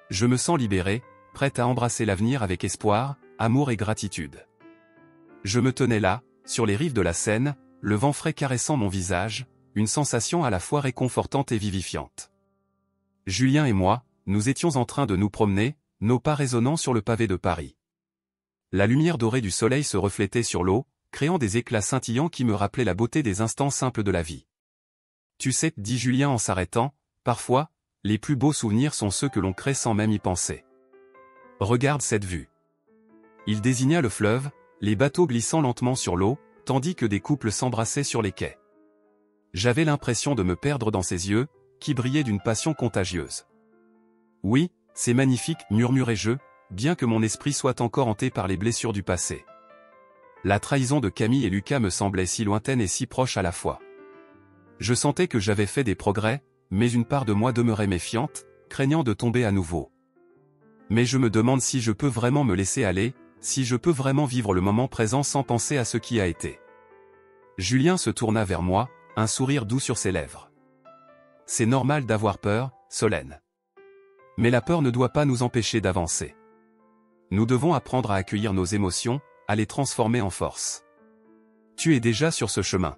Je me sens libéré, prête à embrasser l'avenir avec espoir, amour et gratitude. Je me tenais là, sur les rives de la Seine, le vent frais caressant mon visage, une sensation à la fois réconfortante et vivifiante. Julien et moi, nous étions en train de nous promener, nos pas résonnant sur le pavé de Paris. La lumière dorée du soleil se reflétait sur l'eau, créant des éclats scintillants qui me rappelaient la beauté des instants simples de la vie. Tu sais, dit Julien en s'arrêtant, parfois, les plus beaux souvenirs sont ceux que l'on crée sans même y penser. Regarde cette vue. Il désigna le fleuve, les bateaux glissant lentement sur l'eau, tandis que des couples s'embrassaient sur les quais. J'avais l'impression de me perdre dans ses yeux, qui brillaient d'une passion contagieuse. Oui, c'est magnifique, murmurai-je, bien que mon esprit soit encore hanté par les blessures du passé. La trahison de Camille et Lucas me semblait si lointaine et si proche à la fois. Je sentais que j'avais fait des progrès, mais une part de moi demeurait méfiante, craignant de tomber à nouveau. Mais je me demande si je peux vraiment me laisser aller, si je peux vraiment vivre le moment présent sans penser à ce qui a été. Julien se tourna vers moi, un sourire doux sur ses lèvres. C'est normal d'avoir peur, Solène. Mais la peur ne doit pas nous empêcher d'avancer. Nous devons apprendre à accueillir nos émotions, à les transformer en force. Tu es déjà sur ce chemin.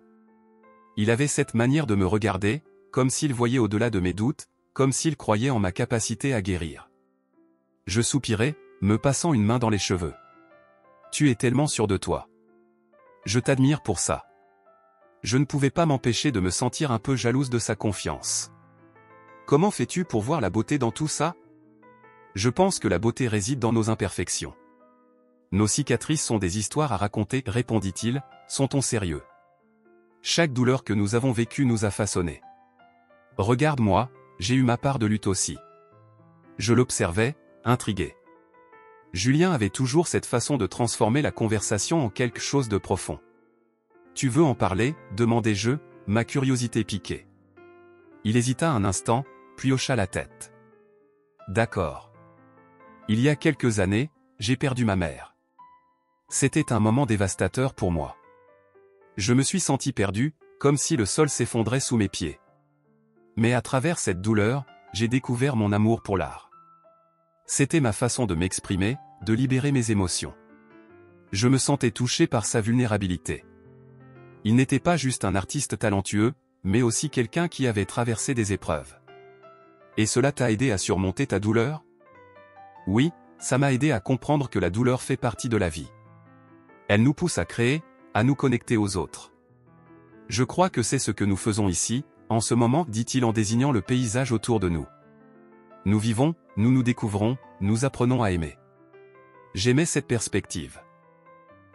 Il avait cette manière de me regarder, comme s'il voyait au-delà de mes doutes, comme s'il croyait en ma capacité à guérir. Je soupirai, me passant une main dans les cheveux. Tu es tellement sûr de toi. Je t'admire pour ça. Je ne pouvais pas m'empêcher de me sentir un peu jalouse de sa confiance. Comment fais-tu pour voir la beauté dans tout ça? Je pense que la beauté réside dans nos imperfections. Nos cicatrices sont des histoires à raconter, répondit-il, sont-on sérieux? Chaque douleur que nous avons vécue nous a façonnés. Regarde-moi, j'ai eu ma part de lutte aussi. Je l'observais, intrigué. Julien avait toujours cette façon de transformer la conversation en quelque chose de profond. Tu veux en parler, demandai-je, ma curiosité piquée. Il hésita un instant, puis hocha la tête. D'accord. Il y a quelques années, j'ai perdu ma mère. C'était un moment dévastateur pour moi. Je me suis senti perdu, comme si le sol s'effondrait sous mes pieds. Mais à travers cette douleur, j'ai découvert mon amour pour l'art. C'était ma façon de m'exprimer, de libérer mes émotions. Je me sentais touché par sa vulnérabilité. Il n'était pas juste un artiste talentueux, mais aussi quelqu'un qui avait traversé des épreuves. Et cela t'a aidé à surmonter ta douleur? Oui, ça m'a aidé à comprendre que la douleur fait partie de la vie. Elle nous pousse à créer, à nous connecter aux autres. Je crois que c'est ce que nous faisons ici, en ce moment, dit-il en désignant le paysage autour de nous. Nous vivons, nous nous découvrons, nous apprenons à aimer. J'aimais cette perspective.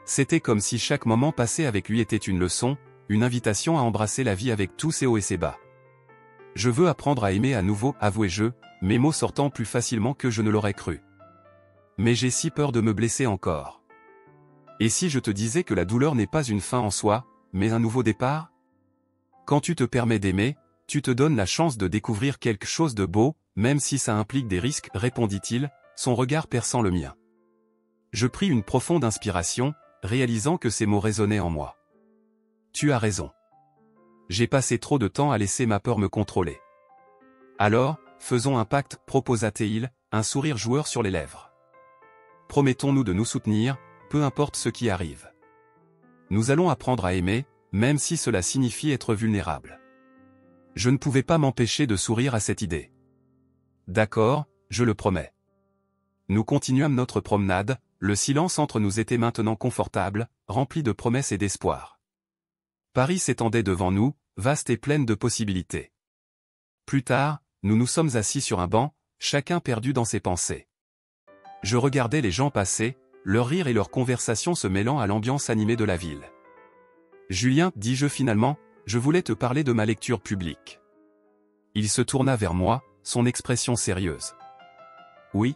C'était comme si chaque moment passé avec lui était une leçon, une invitation à embrasser la vie avec tous ses hauts et ses bas. Je veux apprendre à aimer à nouveau, avouai-je, mes mots sortant plus facilement que je ne l'aurais cru. Mais j'ai si peur de me blesser encore. Et si je te disais que la douleur n'est pas une fin en soi, mais un nouveau départ? Quand tu te permets d'aimer, tu te donnes la chance de découvrir quelque chose de beau, même si ça implique des risques, répondit-il, son regard perçant le mien. Je pris une profonde inspiration, réalisant que ces mots résonnaient en moi. Tu as raison. J'ai passé trop de temps à laisser ma peur me contrôler. Alors, faisons un pacte, proposa-t-il, un sourire joueur sur les lèvres. Promettons-nous de nous soutenir, peu importe ce qui arrive. Nous allons apprendre à aimer, même si cela signifie être vulnérable. Je ne pouvais pas m'empêcher de sourire à cette idée. D'accord, je le promets. Nous continuâmes notre promenade, le silence entre nous était maintenant confortable, rempli de promesses et d'espoir. Paris s'étendait devant nous, vaste et pleine de possibilités. Plus tard, nous nous sommes assis sur un banc, chacun perdu dans ses pensées. Je regardais les gens passer, leurs rires et leurs conversations se mêlant à l'ambiance animée de la ville. Julien, dis-je finalement, je voulais te parler de ma lecture publique. Il se tourna vers moi, son expression sérieuse. Oui.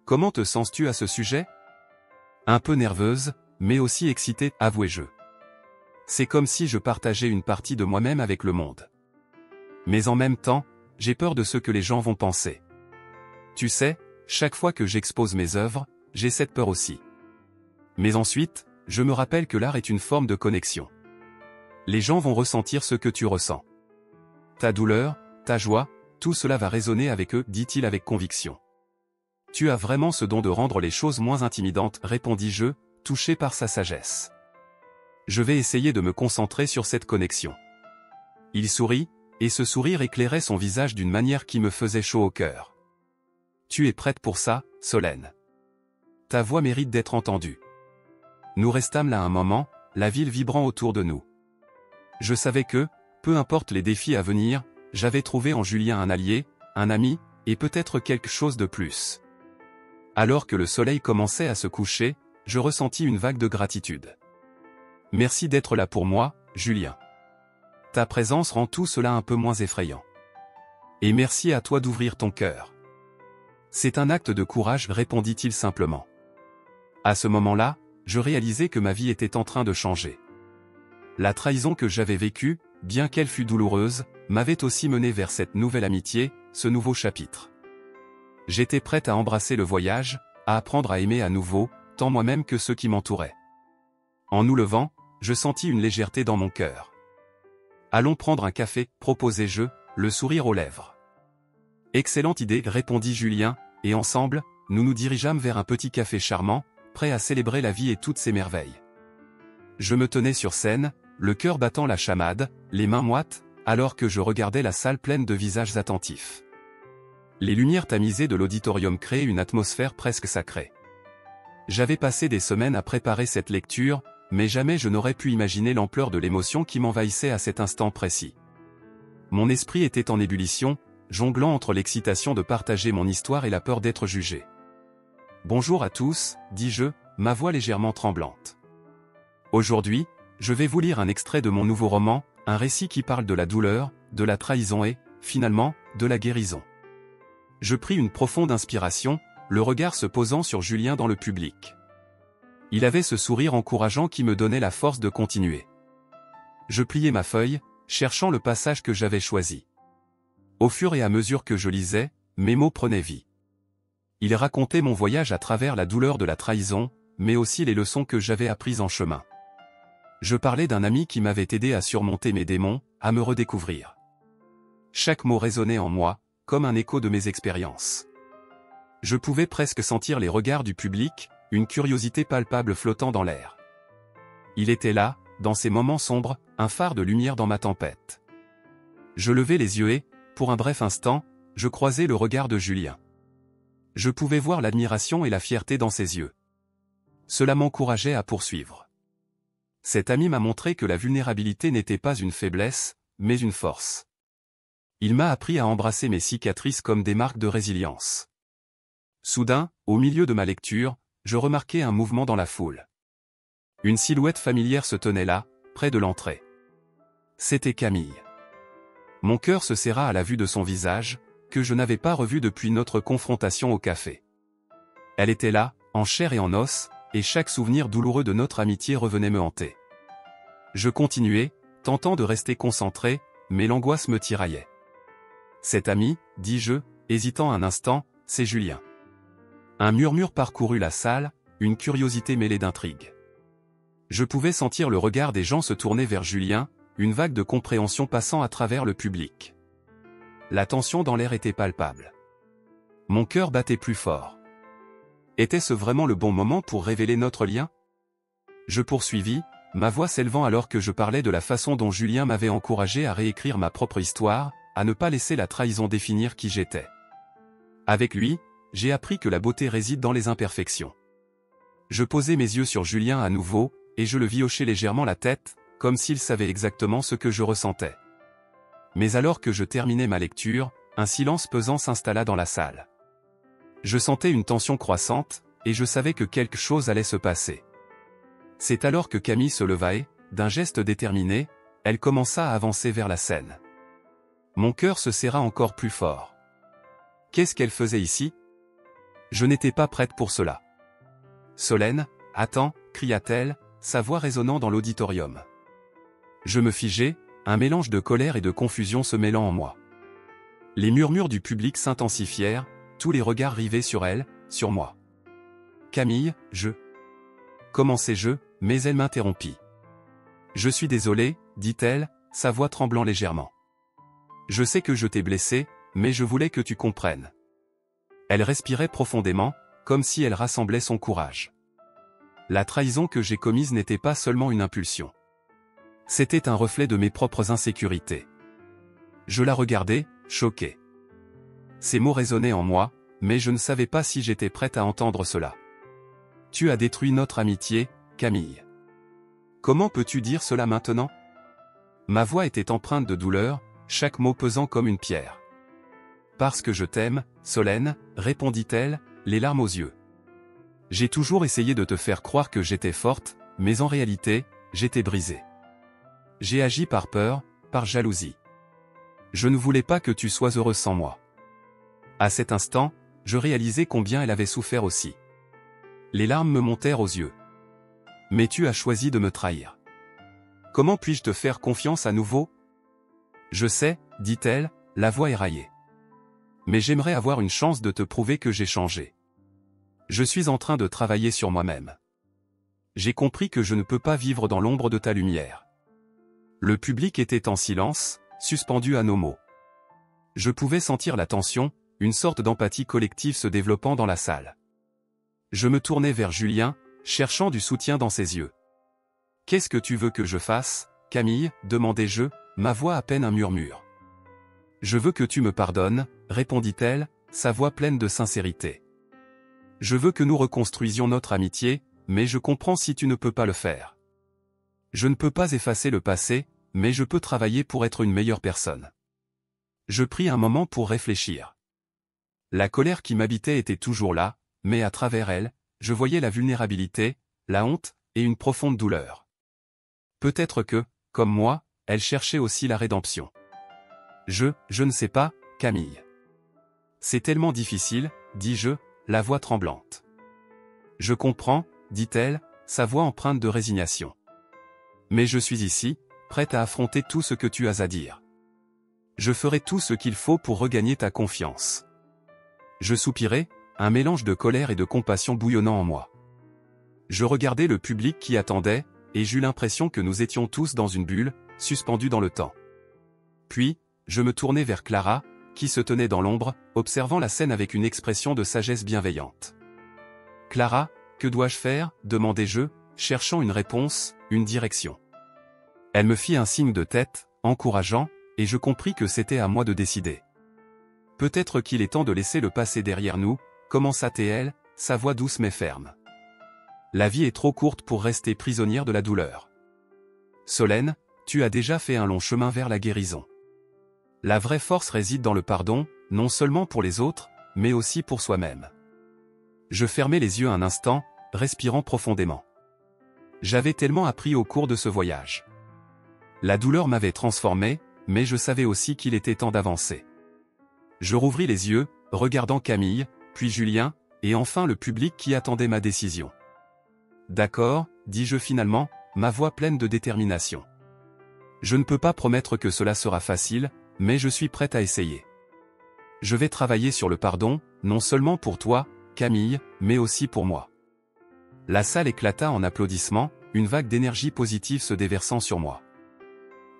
Comment te sens-tu à ce sujet? Un peu nerveuse, mais aussi excitée, avouai-je. C'est comme si je partageais une partie de moi-même avec le monde. Mais en même temps, j'ai peur de ce que les gens vont penser. Tu sais, chaque fois que j'expose mes œuvres, j'ai cette peur aussi. Mais ensuite, je me rappelle que l'art est une forme de connexion. Les gens vont ressentir ce que tu ressens. Ta douleur, ta joie, tout cela va résonner avec eux, dit-il avec conviction. Tu as vraiment ce don de rendre les choses moins intimidantes, répondis-je, touché par sa sagesse. Je vais essayer de me concentrer sur cette connexion. Il sourit, et ce sourire éclairait son visage d'une manière qui me faisait chaud au cœur. Tu es prête pour ça, Solène. Ta voix mérite d'être entendue. Nous restâmes là un moment, la ville vibrant autour de nous. Je savais que, peu importe les défis à venir, j'avais trouvé en Julien un allié, un ami, et peut-être quelque chose de plus. Alors que le soleil commençait à se coucher, je ressentis une vague de gratitude. Merci d'être là pour moi, Julien. Ta présence rend tout cela un peu moins effrayant. Et merci à toi d'ouvrir ton cœur. C'est un acte de courage, répondit-il simplement. À ce moment-là, je réalisais que ma vie était en train de changer. La trahison que j'avais vécue, bien qu'elle fût douloureuse, m'avait aussi mené vers cette nouvelle amitié, ce nouveau chapitre. J'étais prête à embrasser le voyage, à apprendre à aimer à nouveau, tant moi-même que ceux qui m'entouraient. En nous levant, je sentis une légèreté dans mon cœur. Allons prendre un café, proposai-je, le sourire aux lèvres. Excellente idée, répondit Julien, et ensemble, nous nous dirigeâmes vers un petit café charmant, prêt à célébrer la vie et toutes ses merveilles. Je me tenais sur scène, le cœur battant la chamade, les mains moites, alors que je regardais la salle pleine de visages attentifs. Les lumières tamisées de l'auditorium créaient une atmosphère presque sacrée. J'avais passé des semaines à préparer cette lecture, mais jamais je n'aurais pu imaginer l'ampleur de l'émotion qui m'envahissait à cet instant précis. Mon esprit était en ébullition, jonglant entre l'excitation de partager mon histoire et la peur d'être jugé. « Bonjour à tous », dis-je, ma voix légèrement tremblante. Aujourd'hui, je vais vous lire un extrait de mon nouveau roman, un récit qui parle de la douleur, de la trahison et, finalement, de la guérison. Je pris une profonde inspiration, le regard se posant sur Julien dans le public. Il avait ce sourire encourageant qui me donnait la force de continuer. Je pliai ma feuille, cherchant le passage que j'avais choisi. Au fur et à mesure que je lisais, mes mots prenaient vie. Il racontait mon voyage à travers la douleur de la trahison, mais aussi les leçons que j'avais apprises en chemin. Je parlais d'un ami qui m'avait aidé à surmonter mes démons, à me redécouvrir. Chaque mot résonnait en moi, comme un écho de mes expériences. Je pouvais presque sentir les regards du public, une curiosité palpable flottant dans l'air. Il était là, dans ces moments sombres, un phare de lumière dans ma tempête. Je levai les yeux et, pour un bref instant, je croisai le regard de Julien. Je pouvais voir l'admiration et la fierté dans ses yeux. Cela m'encourageait à poursuivre. Cet ami m'a montré que la vulnérabilité n'était pas une faiblesse, mais une force. Il m'a appris à embrasser mes cicatrices comme des marques de résilience. Soudain, au milieu de ma lecture, je remarquai un mouvement dans la foule. Une silhouette familière se tenait là, près de l'entrée. C'était Camille. Mon cœur se serra à la vue de son visage, que je n'avais pas revu depuis notre confrontation au café. Elle était là, en chair et en os, et chaque souvenir douloureux de notre amitié revenait me hanter. Je continuai, tentant de rester concentré, mais l'angoisse me tiraillait. Cet ami, dis-je, hésitant un instant, c'est Julien. Un murmure parcourut la salle, une curiosité mêlée d'intrigue. Je pouvais sentir le regard des gens se tourner vers Julien, une vague de compréhension passant à travers le public. La tension dans l'air était palpable. Mon cœur battait plus fort. Était-ce vraiment le bon moment pour révéler notre lien? Je poursuivis, ma voix s'élevant alors que je parlais de la façon dont Julien m'avait encouragé à réécrire ma propre histoire, à ne pas laisser la trahison définir qui j'étais. Avec lui, j'ai appris que la beauté réside dans les imperfections. Je posai mes yeux sur Julien à nouveau, et je le vis hocher légèrement la tête, comme s'il savait exactement ce que je ressentais. Mais alors que je terminais ma lecture, un silence pesant s'installa dans la salle. Je sentais une tension croissante, et je savais que quelque chose allait se passer. C'est alors que Camille se leva et, d'un geste déterminé, elle commença à avancer vers la scène. Mon cœur se serra encore plus fort. Qu'est-ce qu'elle faisait ici? Je n'étais pas prête pour cela. Solène, attends, cria-t-elle, sa voix résonnant dans l'auditorium. Je me figeai, un mélange de colère et de confusion se mêlant en moi. Les murmures du public s'intensifièrent, tous les regards rivés sur elle, sur moi. Camille, commençai-je, mais elle m'interrompit. Je suis désolée, dit-elle, sa voix tremblant légèrement. Je sais que je t'ai blessé, mais je voulais que tu comprennes. Elle respirait profondément, comme si elle rassemblait son courage. La trahison que j'ai commise n'était pas seulement une impulsion. C'était un reflet de mes propres insécurités. Je la regardais, choqué. Ces mots résonnaient en moi, mais je ne savais pas si j'étais prête à entendre cela. Tu as détruit notre amitié, Camille. Comment peux-tu dire cela maintenant? Ma voix était empreinte de douleur, chaque mot pesant comme une pierre. Parce que je t'aime, Solène, répondit-elle, les larmes aux yeux. J'ai toujours essayé de te faire croire que j'étais forte, mais en réalité, j'étais brisée. J'ai agi par peur, par jalousie. Je ne voulais pas que tu sois heureuse sans moi. À cet instant, je réalisais combien elle avait souffert aussi. Les larmes me montèrent aux yeux. Mais tu as choisi de me trahir. Comment puis-je te faire confiance à nouveau? Je sais, dit-elle, la voix éraillée. Mais j'aimerais avoir une chance de te prouver que j'ai changé. Je suis en train de travailler sur moi-même. J'ai compris que je ne peux pas vivre dans l'ombre de ta lumière. Le public était en silence, suspendu à nos mots. Je pouvais sentir la tension, une sorte d'empathie collective se développant dans la salle. Je me tournai vers Julien, cherchant du soutien dans ses yeux. « Qu'est-ce que tu veux que je fasse, Camille ?» demandai-je, ma voix à peine un murmure. « Je veux que tu me pardonnes, » répondit-elle, sa voix pleine de sincérité. « Je veux que nous reconstruisions notre amitié, mais je comprends si tu ne peux pas le faire. Je ne peux pas effacer le passé, mais je peux travailler pour être une meilleure personne. » Je pris un moment pour réfléchir. La colère qui m'habitait était toujours là, mais à travers elle, je voyais la vulnérabilité, la honte, et une profonde douleur. Peut-être que, comme moi, elle cherchait aussi la rédemption. Je ne sais pas, Camille. C'est tellement difficile, dis-je, la voix tremblante. Je comprends, dit-elle, sa voix empreinte de résignation. Mais je suis ici, prête à affronter tout ce que tu as à dire. Je ferai tout ce qu'il faut pour regagner ta confiance. Je soupirai, un mélange de colère et de compassion bouillonnant en moi. Je regardais le public qui attendait, et j'eus l'impression que nous étions tous dans une bulle, suspendus dans le temps. Puis, je me tournai vers Clara, qui se tenait dans l'ombre, observant la scène avec une expression de sagesse bienveillante. « Clara, que dois-je faire ?» demandai-je, cherchant une réponse, une direction. Elle me fit un signe de tête, encourageant, et je compris que c'était à moi de décider. « Peut-être qu'il est temps de laisser le passé derrière nous, » commença-t-elle, sa voix douce mais ferme. « La vie est trop courte pour rester prisonnière de la douleur. Solène, tu as déjà fait un long chemin vers la guérison. La vraie force réside dans le pardon, non seulement pour les autres, mais aussi pour soi-même. » Je fermai les yeux un instant, respirant profondément. J'avais tellement appris au cours de ce voyage. La douleur m'avait transformé, mais je savais aussi qu'il était temps d'avancer. Je rouvris les yeux, regardant Camille, puis Julien, et enfin le public qui attendait ma décision. « D'accord, » dis-je finalement, ma voix pleine de détermination. « Je ne peux pas promettre que cela sera facile, mais je suis prête à essayer. Je vais travailler sur le pardon, non seulement pour toi, Camille, mais aussi pour moi. » La salle éclata en applaudissements, une vague d'énergie positive se déversant sur moi.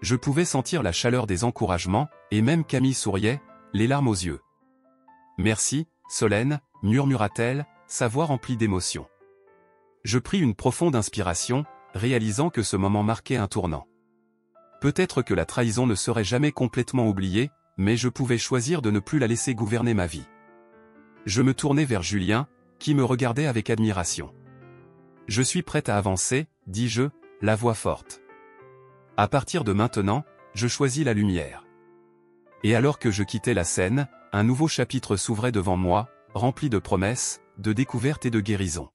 Je pouvais sentir la chaleur des encouragements, et même Camille souriait, les larmes aux yeux. « Merci, Solène, » murmura-t-elle, sa voix remplie d'émotion. Je pris une profonde inspiration, réalisant que ce moment marquait un tournant. Peut-être que la trahison ne serait jamais complètement oubliée, mais je pouvais choisir de ne plus la laisser gouverner ma vie. Je me tournai vers Julien, qui me regardait avec admiration. « Je suis prête à avancer, » dis-je, la voix forte. « À partir de maintenant, je choisis la lumière. » Et alors que je quittais la scène, un nouveau chapitre s'ouvrait devant moi, rempli de promesses, de découvertes et de guérison.